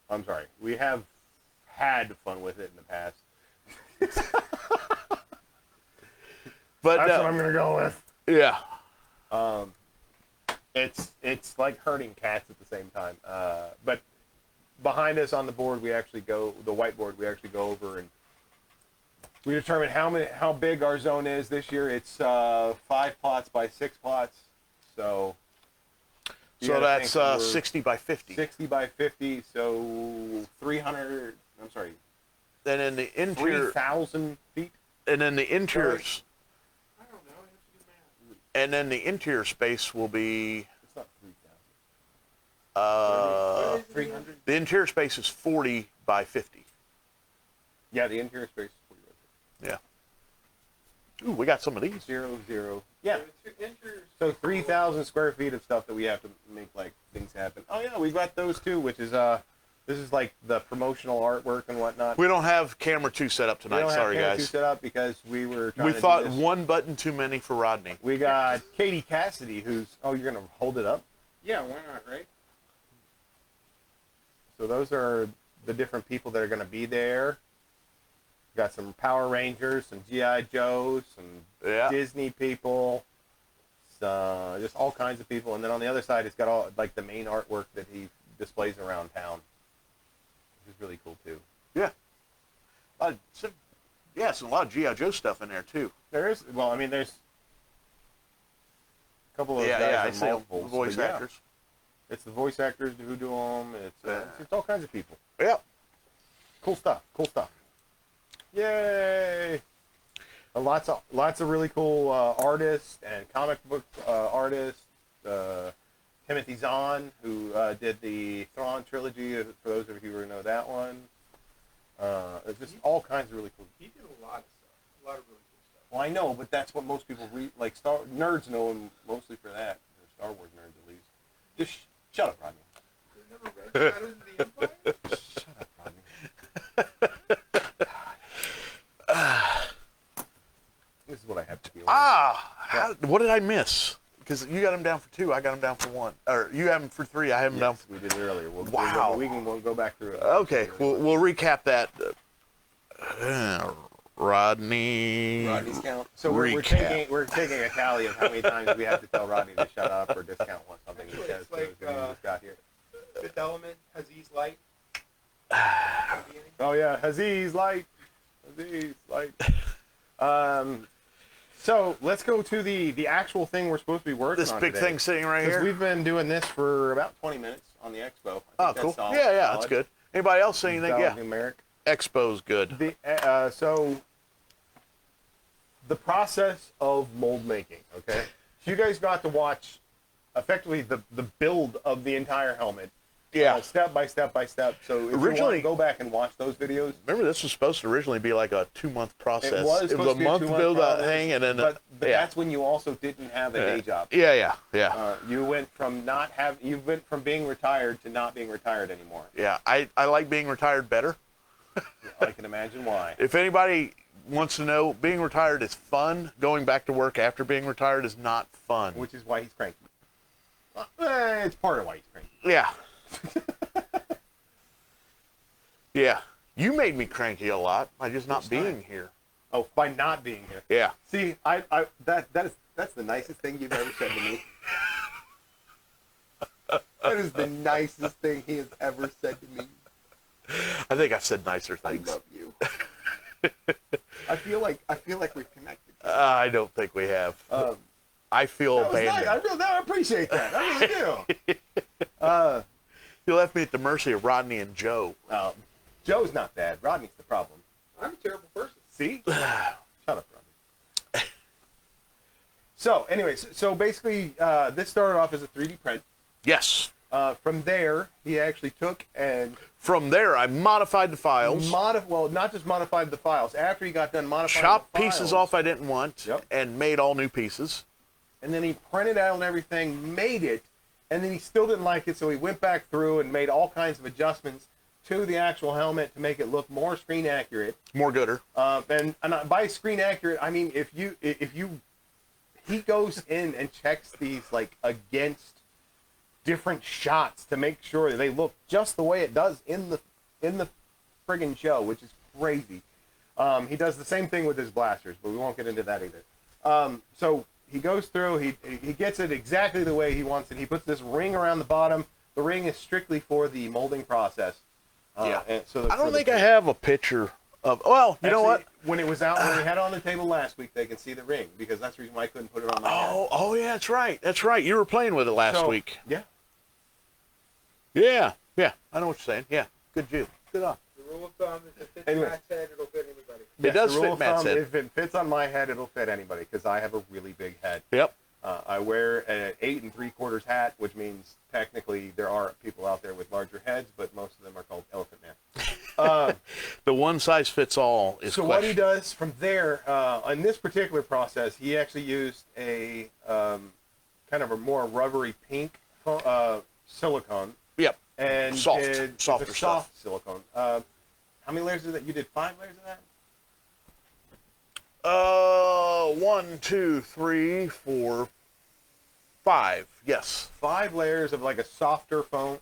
I'm sorry, we have had fun with it in the past. But That's what I'm gonna go with. yeah. It's like herding cats at the same time. But behind us on the board, the whiteboard, we actually go over and we determine how big our zone is this year. It's 5 plots by 6 plots, so That's 60 by 50. 60 by 50, so 300. I'm sorry, Then in the interior, 3,000 feet. and then the interior, I don't know. I have to do math. and then the interior space will be It's not 3,000. What is it 300. the interior space is 40 by 50. Yeah, the interior space is 40. Yeah. Ooh, we got some of these. 0, 0. Yeah. Interior. So 3,000 square feet of stuff that we have to make like things happen. Oh yeah, we've got those too, which is this is like the promotional artwork and whatnot. We don't have camera 2 set up We tonight. don't have Sorry, camera two guys. set up because we were trying We to thought do this. one button too many for Rodney. We got Katie Cassidy, who's you're gonna hold it up. Yeah, why not, right? So those are the different people that are gonna be there. Got some Power Rangers, some GI Joes, some Yeah. Disney people, just all kinds of people. And then on the other side, it's got all like the main artwork that he displays around town, which is really cool too. Yeah. It's a lot of G.I. Joe stuff in there too. There is, well, I mean, there's a couple of I guys see in them, multiples, voice but yeah, actors. it's the voice actors who do them. It's all kinds of people. Yeah. Cool stuff. Cool stuff. Yay! And lots of really cool artists and comic book artists. Timothy Zahn, who did the Thrawn trilogy, for those of you who know that one. It's just all kinds of really cool. He did a lot of stuff. A lot of really cool stuff. Well, I know, but that's what most people read. Like nerds know him mostly for that. Or Star Wars nerds, at least. Just shut up, Rodney. You've never read Shadows of the Empire? Shut up, Rodney. This is what I have to deal with. What did I miss? Because you got him down for 2, I got him down for 1. Or you have him for 3, I have him down Yes, we did it earlier. Wow. We'll go back through it. for... Okay, we'll recap that. Rodney. Rodney's count. So we're taking a tally of how many times we have to tell Rodney to shut up or discount something he Actually, says it's like, when he just got here. Fifth Element, Aziz Light. Oh yeah, Aziz Light. So let's go to the actual thing we're supposed to be working This on big today. thing sitting right 'Cause here. we've been doing this for about 20 minutes on the expo. Oh, cool. Yeah, that's solid. good. Anybody else say anything? Solid Yeah. numeric. Expo's good. So the process of mold making, okay? So you guys got to watch effectively the build of the entire helmet. Yeah. Step by step by step. So if you want Originally- to go back and watch those videos. Remember, this was supposed to originally be like a 2-month process. It was a supposed to be a month 2-month build process, thing, and then but yeah. that's when you also didn't have a day job. Yeah. You went from being retired to not being retired anymore. Yeah, I like being retired better. I can imagine why. If anybody wants to know, being retired is fun. Going back to work after being retired is not fun. Which is why he's cranky. It's part of why he's cranky. Yeah. Yeah. You made me cranky a lot by just not being here. Oh, by not being here. Yeah. See, that's the nicest thing you've ever said to me. That is the nicest thing he has ever said to me. I think I've said nicer I things. love you. I feel like we're connected. I don't think we have. I feel That was nice. abandoned. I appreciate that. I really do. You left me at the mercy of Rodney and Joe. Joe's not bad. Rodney's the problem. I'm a terrible person. See? Shut up, Rodney. So, anyways, so basically, this started off as a 3D print. Yes. From there, he actually took and From there, I modified the files, well, not just modified the files. After he got done modifying chopped the files, pieces off I didn't want, Yep. and made all new pieces. and then he printed out and everything, made it, and then he still didn't like it, so he went back through and made all kinds of adjustments to the actual helmet to make it look more screen accurate. More gooder. And by screen accurate, I mean he goes in and checks these like against different shots to make sure that they look just the way it does in the friggin' show, which is crazy. He does the same thing with his blasters, but we won't get into that either. So he goes through, he gets it exactly the way he wants it. He puts this ring around the bottom. The ring is strictly for the molding process. Yeah. And so I don't think I have a picture of. Well, you know what? When it was out, when we had it on the table last week, they could see the ring because that's the reason why I couldn't put it on my hand. Oh, yeah, that's right. That's right. You were playing with it last week. Yeah. Yeah. I know what you're saying. Yeah. Good view. Good on. The rule of thumb is if it fits Anyway. Matt's head, it'll fit anybody. It does the rule fit of Matt's thumb, head. If it fits on my head, it'll fit anybody because I have a really big head. Yep. I wear an 8 3/4 hat, which means technically there are people out there with larger heads, but most of them are called Elephant Man. The one size fits all is So what he does from there, in this particular process, he actually used a kind of a more rubbery pink silicone. Yep. And Soft, did softer the stuff. soft silicone. How many layers is that? You did 5 layers of that? 1, 2, 3, 4, 5. Yes. 5 layers of like a softer foam,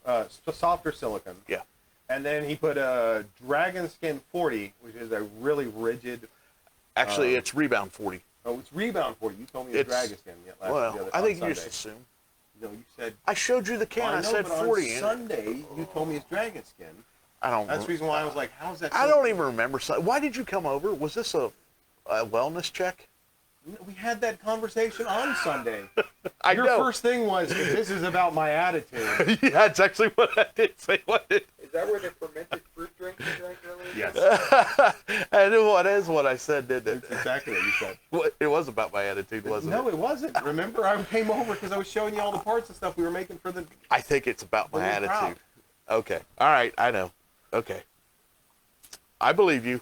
softer silicone. Yeah. And then he put a Dragon Skin 40, which is a really rigid. Actually, it's Rebound 40. Oh, it's Rebound 40. You told me it's Dragon Skin. Well, I think you just assumed. No, you said. I showed you the can. I know, said but 40. On Sunday, you told me it's Dragon Skin. I don't. That's the reason why I was like, "How's that?" I don't even remember. Why did you come over? Was this a wellness check? We had that conversation on Sunday. I Your know. first thing was, "This is about my attitude." Yeah, that's actually what I did say. What it? Is that where the fermented fruit drink you drank earlier? Yes, I knew what is what I said, didn't that's it? exactly what you said. It was about my attitude, wasn't No, it? it wasn't. Remember, I came over because I was showing you all the parts and stuff we were making for the. I think it's about my Really proud. attitude. Okay. All right. I know. Okay. I believe you.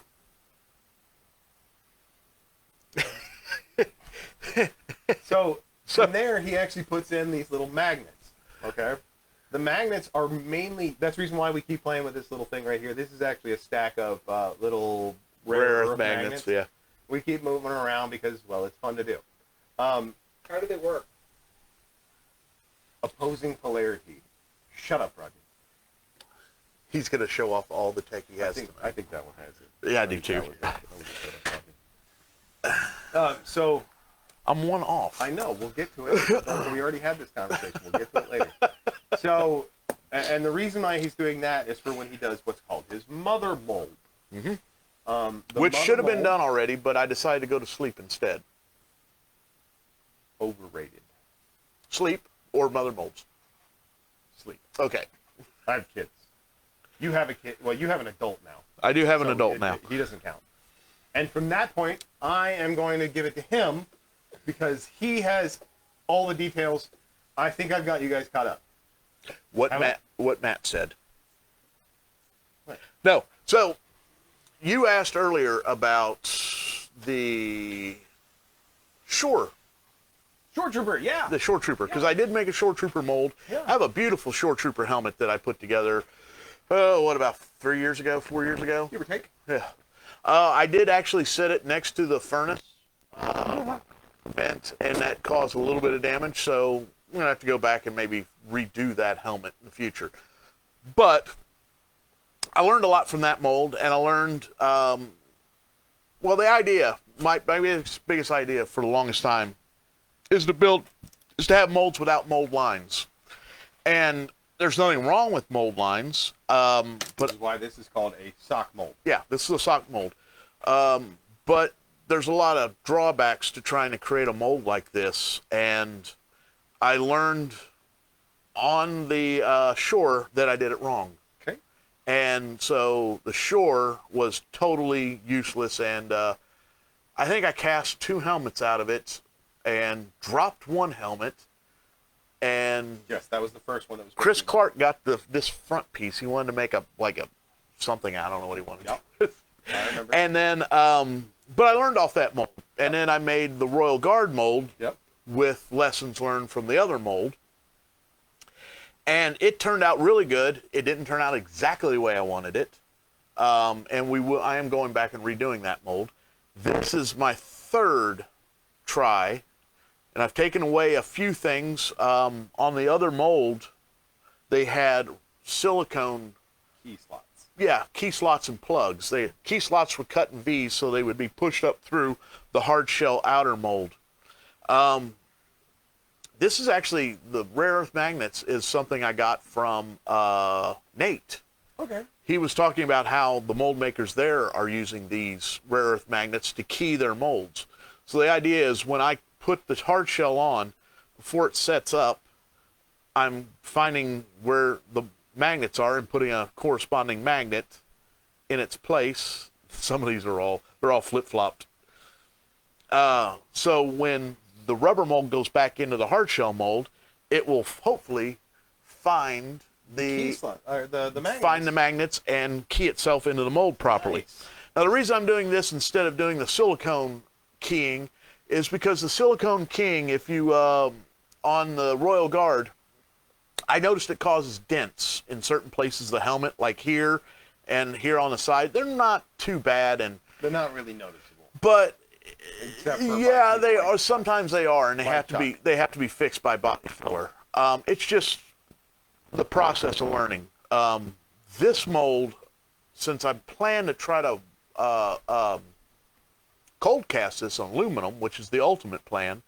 So from there, he actually puts in these little magnets. Okay, the magnets are mainly. That's the reason why we keep playing with this little thing right here. This is actually a stack of little Rare earth magnets. Yeah. We keep moving around because, well, it's fun to do. How do they work? Opposing polarity. Shut up, Roger. He's going to show off all the tech he has. I think that one has it. Yeah, I do too. So I'm one off. I know. We'll get to it. We already had this conversation. We'll get to it later. So, and the reason why he's doing that is for when he does what's called his mother mold. Mm-hmm. The Which mother should have been mold- done already, but I decided to go to sleep instead. Overrated. Sleep or mother molds. Sleep. Okay. I have kids. You have a kid. Well, you have an adult now. I do have an So adult now. He doesn't count. And from that point, I am going to give it to him because he has all the details. I think I've got you guys caught up. What How Matt said. What? No. So you asked earlier about the Shore Short Trooper, yeah. the Shore Trooper, because I did make a Shore Trooper mold. Yeah. I have a beautiful Shore Trooper helmet that I put together, what, about 4 years ago? Give or take. Yeah. I did actually set it next to the furnace vent, and that caused a little bit of damage, so I'm going to have to go back and maybe redo that helmet in the future. But I learned a lot from that mold, and I learned, well, the idea, my biggest idea for the longest time is to have molds without mold lines. And there's nothing wrong with mold lines, This but is why this is called a sock mold. yeah, this is a sock mold. But there's a lot of drawbacks to trying to create a mold like this. And I learned on the Shore that I did it wrong. Okay. And so the Shore was totally useless. And I think I cast 2 helmets out of it. and dropped one helmet. And Yes, that was the first one that was. Chris Clark got this front piece. He wanted to make a something. I don't know what he wanted. Yep. I remember. And then, but I learned off that mold, and then I made the Royal Guard mold. Yep. With lessons learned from the other mold. And it turned out really good. It didn't turn out exactly the way I wanted it. And I am going back and redoing that mold. This is my third try, and I've taken away a few things. On the other mold, they had silicone Key slots. yeah, key slots and plugs. Key slots were cut in V's, so they would be pushed up through the hard shell outer mold. This is actually, the rare earth magnets is something I got from Nate. Okay. He was talking about how the mold makers there are using these rare earth magnets to key their molds. So the idea is when I put the hard shell on, before it sets up, I'm finding where the magnets are and putting a corresponding magnet in its place. Some of these they're all flip-flopped. So when the rubber mold goes back into the hard shell mold, it will hopefully find Key slot, or the magnets. find the magnets and key itself into the mold properly. Nice. Now the reason I'm doing this instead of doing the silicone keying is because the silicone keying, if you on the Royal Guard, I noticed it causes dents in certain places of the helmet, like here and here on the side. They're not too bad, and They're not really noticeable. but Except for yeah, by they people are. Sometimes they are, and they have to chuck. be fixed by body filler. It's just the process of learning. This mold, since I plan to try to cold cast this on aluminum, which is the ultimate plan,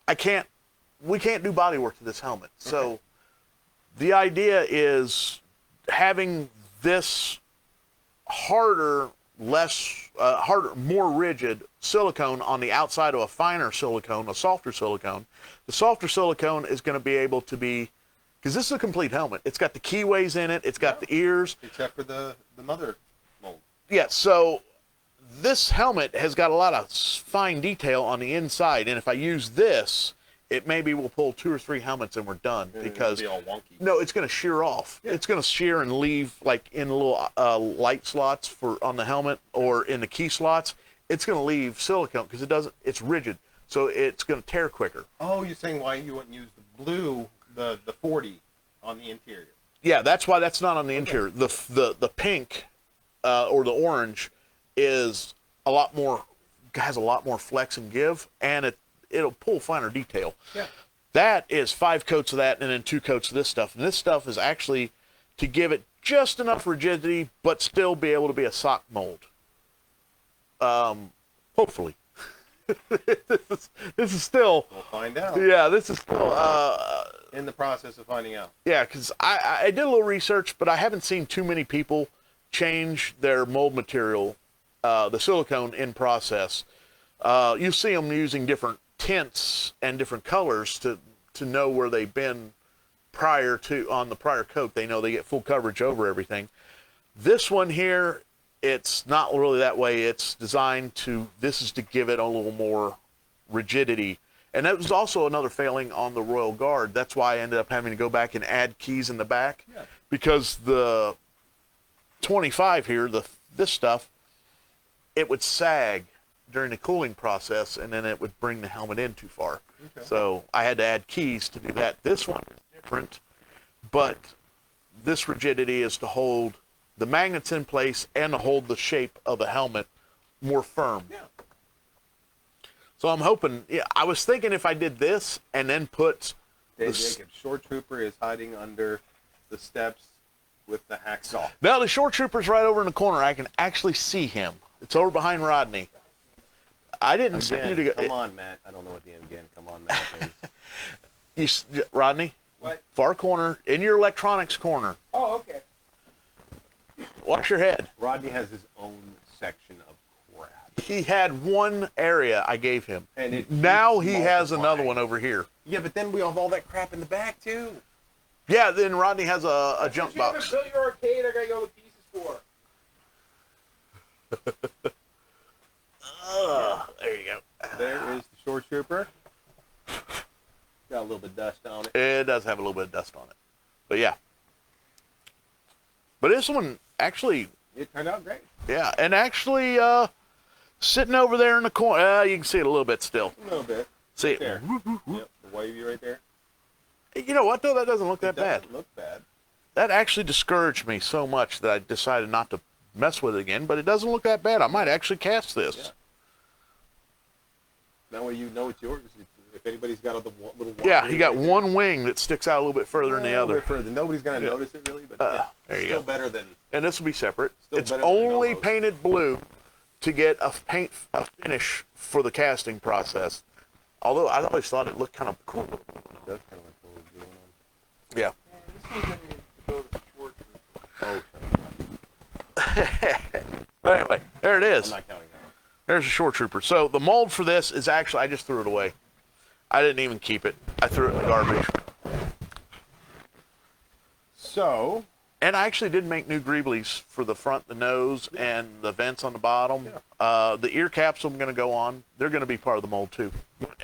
we can't do body work to this helmet. So the idea is having this harder, more rigid silicone on the outside of a finer silicone, a softer silicone. The softer silicone is going to be able to be, because this is a complete helmet. It's got the keyways in it. It's got the ears. Except for the mother mold. Yeah, so this helmet has got a lot of fine detail on the inside, and if I use this, it maybe will pull 2 or 3 helmets and we're done, because It'll be all wonky. no, it's going to shear off. Yeah. It's going to shear and leave like in little light slots on the helmet or in the key slots. It's going to leave silicone because it's rigid, so it's going to tear quicker. Oh, you're saying why you wouldn't use the blue, the 40 on the interior? Yeah, that's why that's not on the interior. The pink or the orange is has a lot more flex and give, and it'll pull finer detail. Yeah. That is 5 coats of that and then 2 coats of this stuff. And this stuff is actually to give it just enough rigidity, but still be able to be a sock mold. Hopefully. This is still. We'll find out. Yeah, this is still. In the process of finding out. Yeah, because I did a little research, but I haven't seen too many people change their mold material, the silicone in process. You see them using different tints and different colors to know where they've been on the prior coat. They know they get full coverage over everything. This one here, it's not really that way. It's designed this is to give it a little more rigidity. And that was also another failing on the Royal Guard. That's why I ended up having to go back and add keys in the back. Yeah. Because the 25 here, this stuff, it would sag during the cooling process, and then it would bring the helmet in too far. Okay. So I had to add keys to do that. This one is different, but this rigidity is to hold the magnets in place and to hold the shape of the helmet more firm. Yeah. So I'm hoping, I was thinking if I did this and then put Dave Jacobs, Short Trooper is hiding under the steps with the hacksaw. Now the short trooper's right over in the corner. I can actually see him. It's over behind Rodney. I didn't send you to go. Come on, Matt. I don't know what the end again. Come on, Matt. Rodney? What? Far corner, in your electronics corner. Oh, okay. Watch your head. Rodney has his own section of crap. He had one area I gave him. And it now keeps he has multiplying. another one over here. Yeah, but then we have all that crap in the back, too. Yeah, then Rodney has a junk If you haven't box. built your arcade, I got you all the pieces for. There you go. There is the Short Trooper. bit of dust on it. It does have a little bit of dust on it. But yeah. But this one actually, It turned out great. yeah, and actually sitting over there in the corner, you can see it a little bit still. A little bit. See it? There. Yep, the wavy right there. You know what though? That doesn't look that It doesn't bad. look bad. That actually discouraged me so much that I decided not to mess with it again. But it doesn't look that bad. I might actually cast this. Yeah. That way you know it's yours. If anybody's got a little Yeah, he got one wing that sticks out a little bit further than the other. Further. Nobody's gonna notice it really, but yeah, there you still go. better than. And this will be separate. Still It's better than only Novo's. painted blue to get a finish for the casting process. Although I always thought it looked kind of cool. That's kind of like what we're doing on. Yeah. This one's going to go to the Schwartz. But anyway, there it is. I'm not counting that. There's a Shore Trooper. So the mold for this is actually, I just threw it away. I didn't even keep it. I threw it in the garbage. So, And I actually did make new greeblies for the front, the nose, and the vents on the bottom. Yeah. The ear caps I'm going to go on. They're going to be part of the mold too.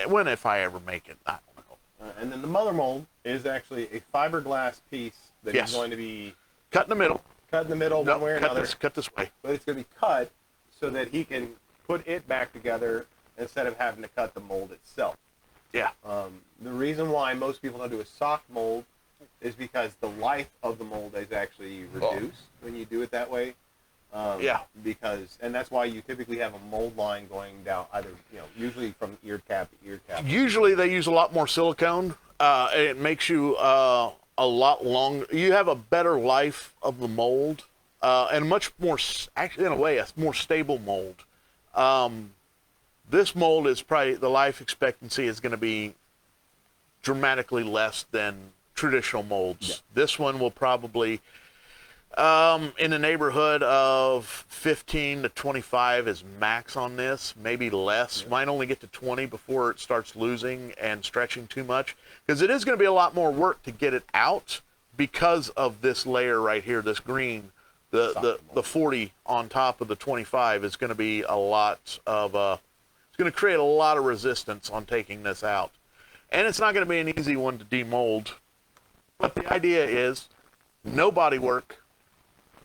When, if I ever make it, I don't know. and then the mother mold is actually a fiberglass piece that Yes. is going to be Cut in the middle. cut in the middle No, one way or cut another. cut this way. But it's going to be cut so that he can put it back together instead of having to cut the mold itself. Yeah. The reason why most people don't do a soft mold is because the life of the mold is actually reduced when you do it that way. Yeah. And that's why you typically have a mold line going down either, usually from ear cap to ear cap. Usually they use a lot more silicone. It makes you a lot longer. You have a better life of the mold and much more, actually in a way, a more stable mold. This mold is probably, the life expectancy is going to be dramatically less than traditional molds. Yeah. This one will probably, in the neighborhood of 15 to 25 is max on this, maybe less. Yeah. Might only get to 20 before it starts losing and stretching too much, because it is going to be a lot more work to get it out because of this layer right here, this green. The 40 on top of the 25 is going to be a lot of, it's going to create a lot of resistance on taking this out. And it's not going to be an easy one to demold. But the idea is no body work,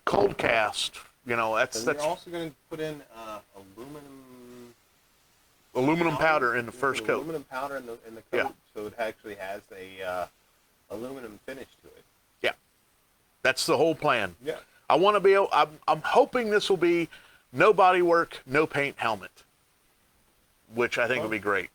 cold cast, that's And you're also going to put in aluminum powder in the first coat. Aluminum powder in the coat, Yeah. so it actually has a aluminum finish to it. Yeah. That's the whole plan. Yeah. I want to be, I'm hoping this will be no body work, no paint helmet, which I think will be great.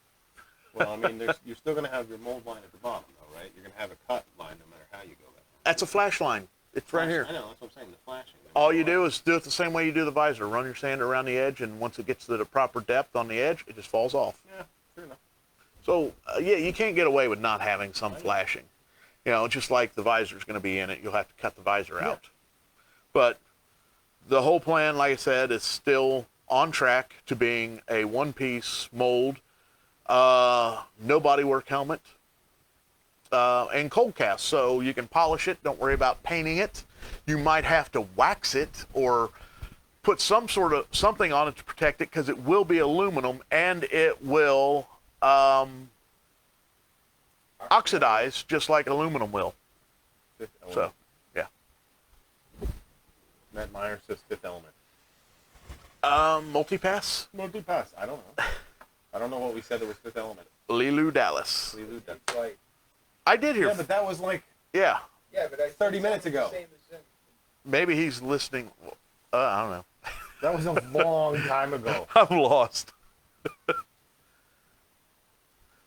Well, I mean, you're still going to have your mold line at the bottom, though, right? You're going to have a cut line no matter how you go back. That's a flash line. It's right here. I know, that's what I'm saying, the flashing. All you do is do it the same way you do the visor. Run your sander around the edge, and once it gets to the proper depth on the edge, it just falls off. Yeah, fair enough. So, yeah, you can't get away with not having some flashing. Just like the visor's going to be in it, you'll have to cut the visor out. But the whole plan, like I said, is still on track to being a one-piece mold, no bodywork helmet, and cold cast. So you can polish it. Don't worry about painting it. You might have to wax it or put something on it to protect it, because it will be aluminum and it will oxidize just like aluminum will. Fifth element. So, yeah. Matt Meyer says fifth element. Multipass, Multi-pass, I don't know. I don't know what we said that was fifth element. Lilu Dallas. Leave that. It's like, I did hear. Yeah, but that was like, Yeah, yeah, but I 30 minutes it's ago. the same as them. maybe he's listening. I don't know. that was a long time ago. I'm lost.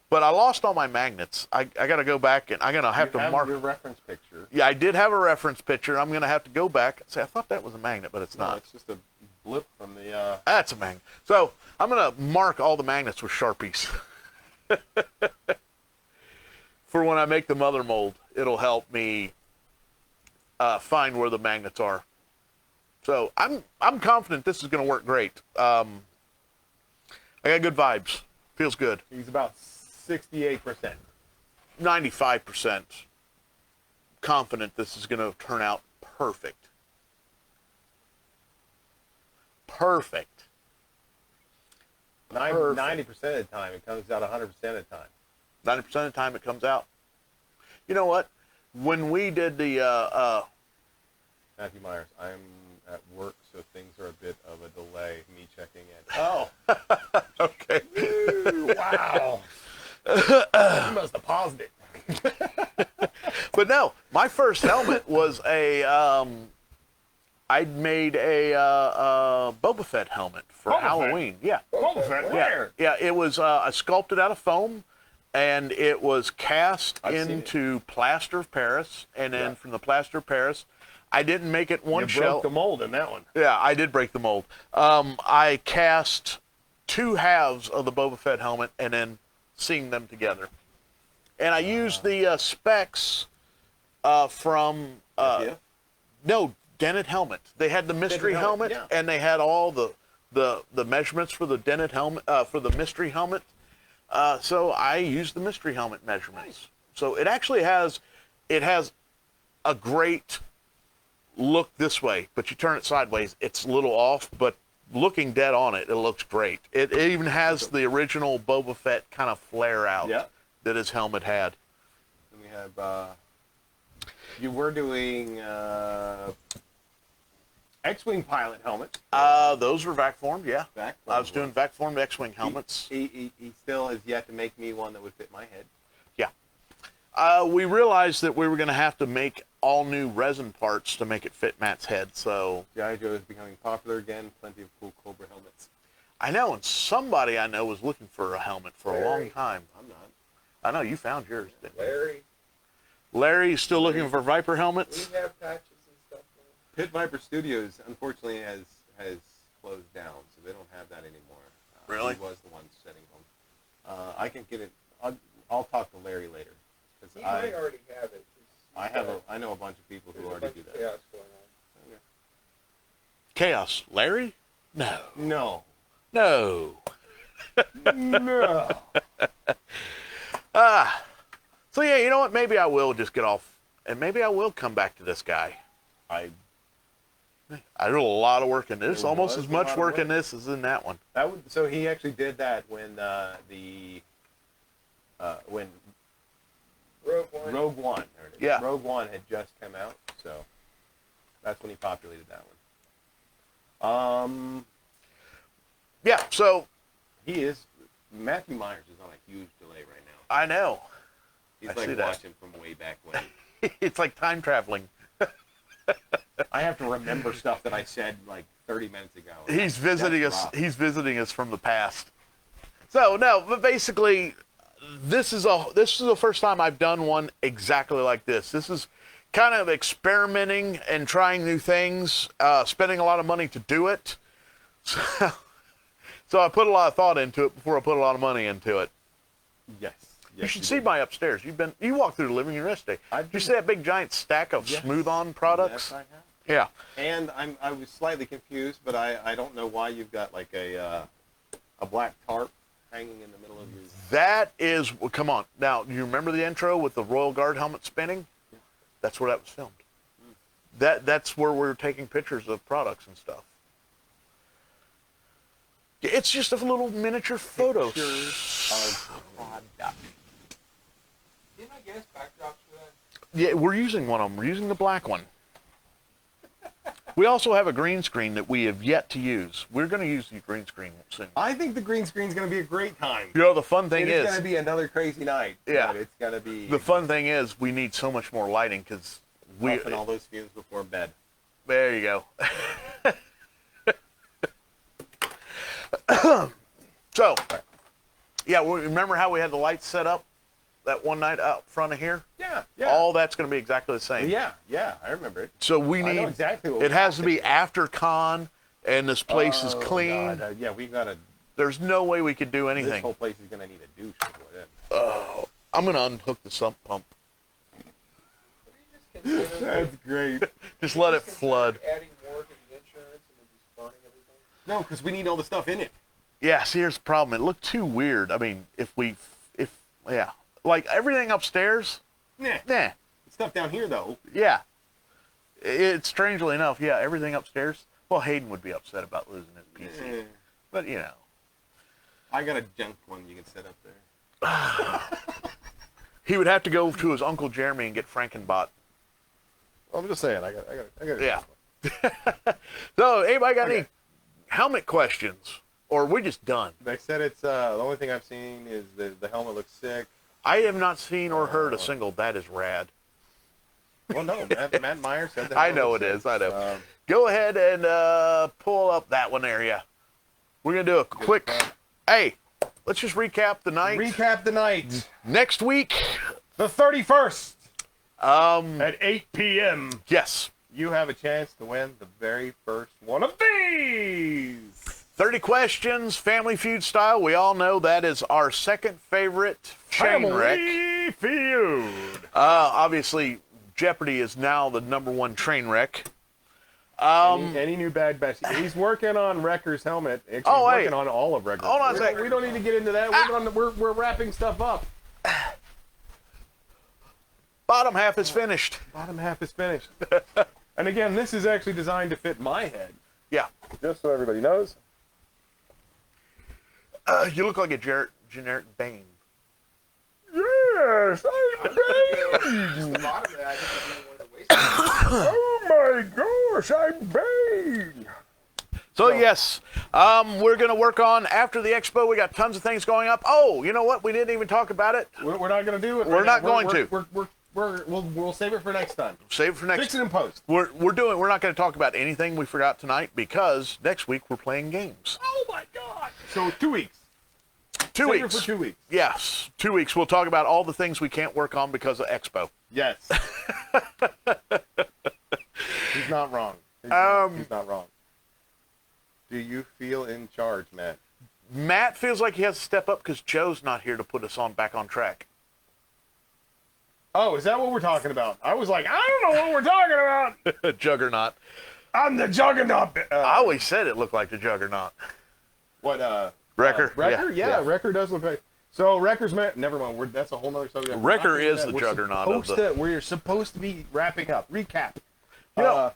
But I lost all my magnets. I got to go back, and I'm going to have You to mark. your reference picture. Yeah, I did have a reference picture. I'm going to have to go back and say, I thought that was a magnet, but it's No, not. it's just a blip from the, That's a magnet. So I'm going to mark all the magnets with Sharpies. For when I make the mother mold, it'll help me find where the magnets are. So I'm confident this is going to work great. I got good vibes. Feels good. he's about 68%. 95% confident this is going to turn out perfect. Perfect. 90% of the time, it comes out 100% of the time. 90% of the time it comes out You know what? When we did the Matthew Myers, I'm at work, so things are a bit of a delay. Me checking in. Oh, okay. Ooh, wow. You must have paused it. But no, my first helmet was I'd made a Boba Fett helmet for Boba Fett? Halloween. Yeah. Boba Fett, where? Yeah, it was I sculpted out of foam, and it was cast I've seen into plaster of Paris, and then Yeah. from the plaster of Paris, I didn't make it one You shell. broke the mold in that one. Yeah, I did break the mold. I cast 2 halves of the Boba Fett helmet and then seamed them together. And I used the specs from Yeah. no, dented helmet. They had the mystery Dented helmet, helmet, yeah. and they had all the measurements for the dented helmet for the mystery helmet. So I used the mystery helmet measurements. Nice. So it actually has a great look this way, but you turn it sideways, it's a little off, but looking dead on it, it looks great. It even has the original Boba Fett kind of flare out Yeah. that his helmet had. And we have, you were doing X-Wing pilot helmets. Those were vac formed, yeah. Vac I was formed. doing vac formed X-Wing helmets. He still has yet to make me one that would fit my head. Yeah. We realized that we were going to have to make all new resin parts to make it fit Matt's head, so G.I. Joe is becoming popular again. Plenty of cool Cobra helmets. I know, and somebody I know was looking for a helmet for a long Larry. time. I'm not. I know, you found yours, didn't you? Larry, Larry's still looking for Viper we helmets? have patches and stuff now. Pit Viper Studios, unfortunately, has closed down, so they don't have that anymore. Really? He was the one setting them. I can get it. I'll talk to Larry later. 'Cause He might already have it. I know a bunch of people who already do that. Chaos going on. Chaos. Larry? No. No. No. No. So yeah, you know what? Maybe I will just get off, and maybe I will come back to this guy. I did a lot of work in this, It almost was as a much lot of work in work. this as in that one. So he actually did that when when Rogue One. Rogue One. there it is. Yeah. Rogue One had just come out, so that's when he populated that one. Yeah, so Matthew Myers is on a huge delay right now. I know. He's I like see that. watching from way back when. It's like time traveling. I have to remember stuff that I said like 30 minutes ago. He's visiting That's us. rough. He's visiting us from the past. So no, but basically, this is the first time I've done one exactly like this. This is kind of experimenting and trying new things, spending a lot of money to do it. So I put a lot of thought into it before I put a lot of money into it. Yes. You should see my upstairs. You walked through the living room yesterday. I've Did you been- see that big giant stack of Yes. smooth-on products? Yes, I have. Yeah. And I was slightly confused, but I don't know why you've got like a black tarp hanging in the middle of your. That is, well, come on. Now, you remember the intro with the Royal Guard helmet spinning? Yeah. That's where that was filmed. That's where we're taking pictures of products and stuff. It's just a little miniature photo. Pictures of product. Didn't I guess backdrops for that? Yeah, we're using one of them. We're using the black one. We also have a green screen that we have yet to use. We're going to use the green screen soon. I think the green screen's going to be a great time. You know, the fun thing It's is, going to be another crazy night. Yeah. But it's going to be. the fun thing is, we need so much more lighting because we. Puffing all those fumes before bed. There you go. So, yeah, remember how we had the lights set up that one night out front of here? Yeah. Yeah. All that's going to be exactly the same. Yeah. Yeah. I remember it. So we I know need. exactly what It we has have to to be do. after con, and this place is Oh, clean. God, yeah, we got to. There's no way we could do This anything. whole place is going to need a douche before then. Oh, I'm going to unhook the sump pump. What do you just consider? That's great. Just let it Just flood. consider adding more to the insurance and then just burning everything? No, because we need all the stuff in it. Yeah, see, here's the problem. It looked too weird. I mean, yeah. Like, everything upstairs, Nah. nah. Stuff down here though. Yeah. It's strangely enough, yeah, everything upstairs. Well, Hayden would be upset about losing his PC. Eh, But, you know. I got a junk one you can set up there. He would have to go to his Uncle Jeremy and get Frankenbot. I'm just saying, I got. Yeah. So, anybody got any helmet questions? Or are we just done? They said it's the only thing I've seen is the helmet looks sick. I have not seen or heard a single "that is rad." Well, no, Matt Meyer said that. I know it is. I know. Go ahead and pull up that one area. We're gonna do a quick. Hey, let's just recap the night. Recap the night. Next week, The 31st at at 8 p.m. yes, You have a chance to win the very first one of these. 30 questions, Family Feud style. We all know that is our second favorite train wreck. Family Feud. Obviously, Jeopardy is now the #1 train wreck. Any new bad batch? He's working on Wrecker's helmet. Actually, Oh, he's hey. working on all of Wrecker's. Hold on a second. We don't need to get into that. We're wrapping stuff up. Bottom half is finished. Bottom half is finished. And again, this is actually designed to fit my head. Yeah. Just so everybody knows. You look like a generic Bane. Yes, I'm The bottom of that, I think is one of the waste. Oh my gosh, I'm Bane. So, yes, we're going to work on, after the expo, we got tons of things going up. Oh, you know what? We didn't even talk about it. We're not going to do it. We're not going to. to. We'll save it for next time. Save it for next. Fix it in post. We're not going to talk about anything we forgot tonight because next week we're playing games. Oh my God. So 2 weeks. 2 Save it weeks. for 2 weeks. Yes, 2 weeks. We'll talk about all the things we can't work on because of expo. Yes. He's not wrong. He's not wrong. Do you feel in charge, Matt? Matt feels like he has to step up because Joe's not here to put us back on track. Oh, is that what we're talking about? I was like, I don't know what we're talking about. Juggernaut. I'm the Juggernaut. I always said it looked like the Juggernaut. What? Wrecker? Wrecker? Yeah, Wrecker does look like. So Wrecker's Matt. Never mind. That's a whole nother subject. Wrecker is the juggernaut of the. We're supposed to be wrapping up. Recap. You know,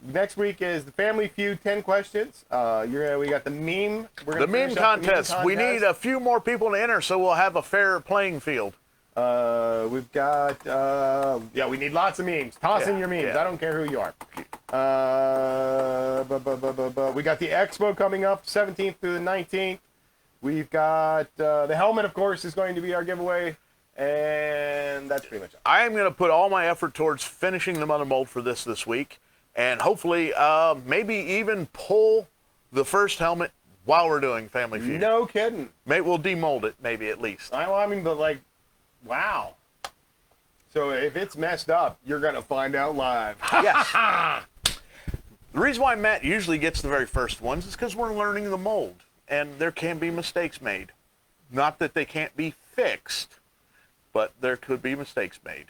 Next week is the Family Feud 10 questions. We got the meme. We're the gonna meme finish up the contest. We need a few more people to enter so we'll have a fair playing field. We've got. We need lots of memes. Toss in your memes. Yeah. I don't care who you are. We got the expo coming up 17th through the 19th. We've got the helmet, of course, is going to be our giveaway. And that's pretty much it. I am going to put all my effort towards finishing the mother mold for this week. And hopefully, maybe even pull the first helmet while we're doing Family Feud. No kidding. Maybe we'll demold it, maybe at least. Wow. So if it's messed up, you're going to find out live. Yes. The reason why Matt usually gets the very first ones is because we're learning the mold. And there can be mistakes made. Not that they can't be fixed, but there could be mistakes made.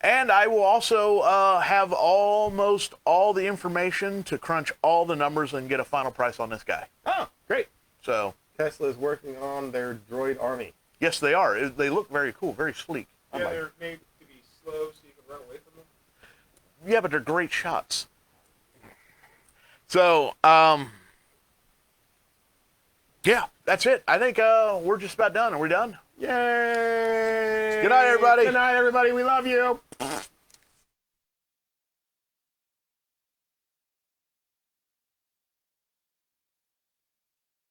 And I will also have almost all the information to crunch all the numbers and get a final price on this guy. Oh, great. So Tesla is working on their droid army. yes, they are. They look very cool, very sleek. Yeah, they're made to be slow so you can run away from them. Yeah, but they're great shots. So, yeah, that's it. I think we're just about done. Are we done? Yay! Good night, everybody. Good night, everybody. We love you.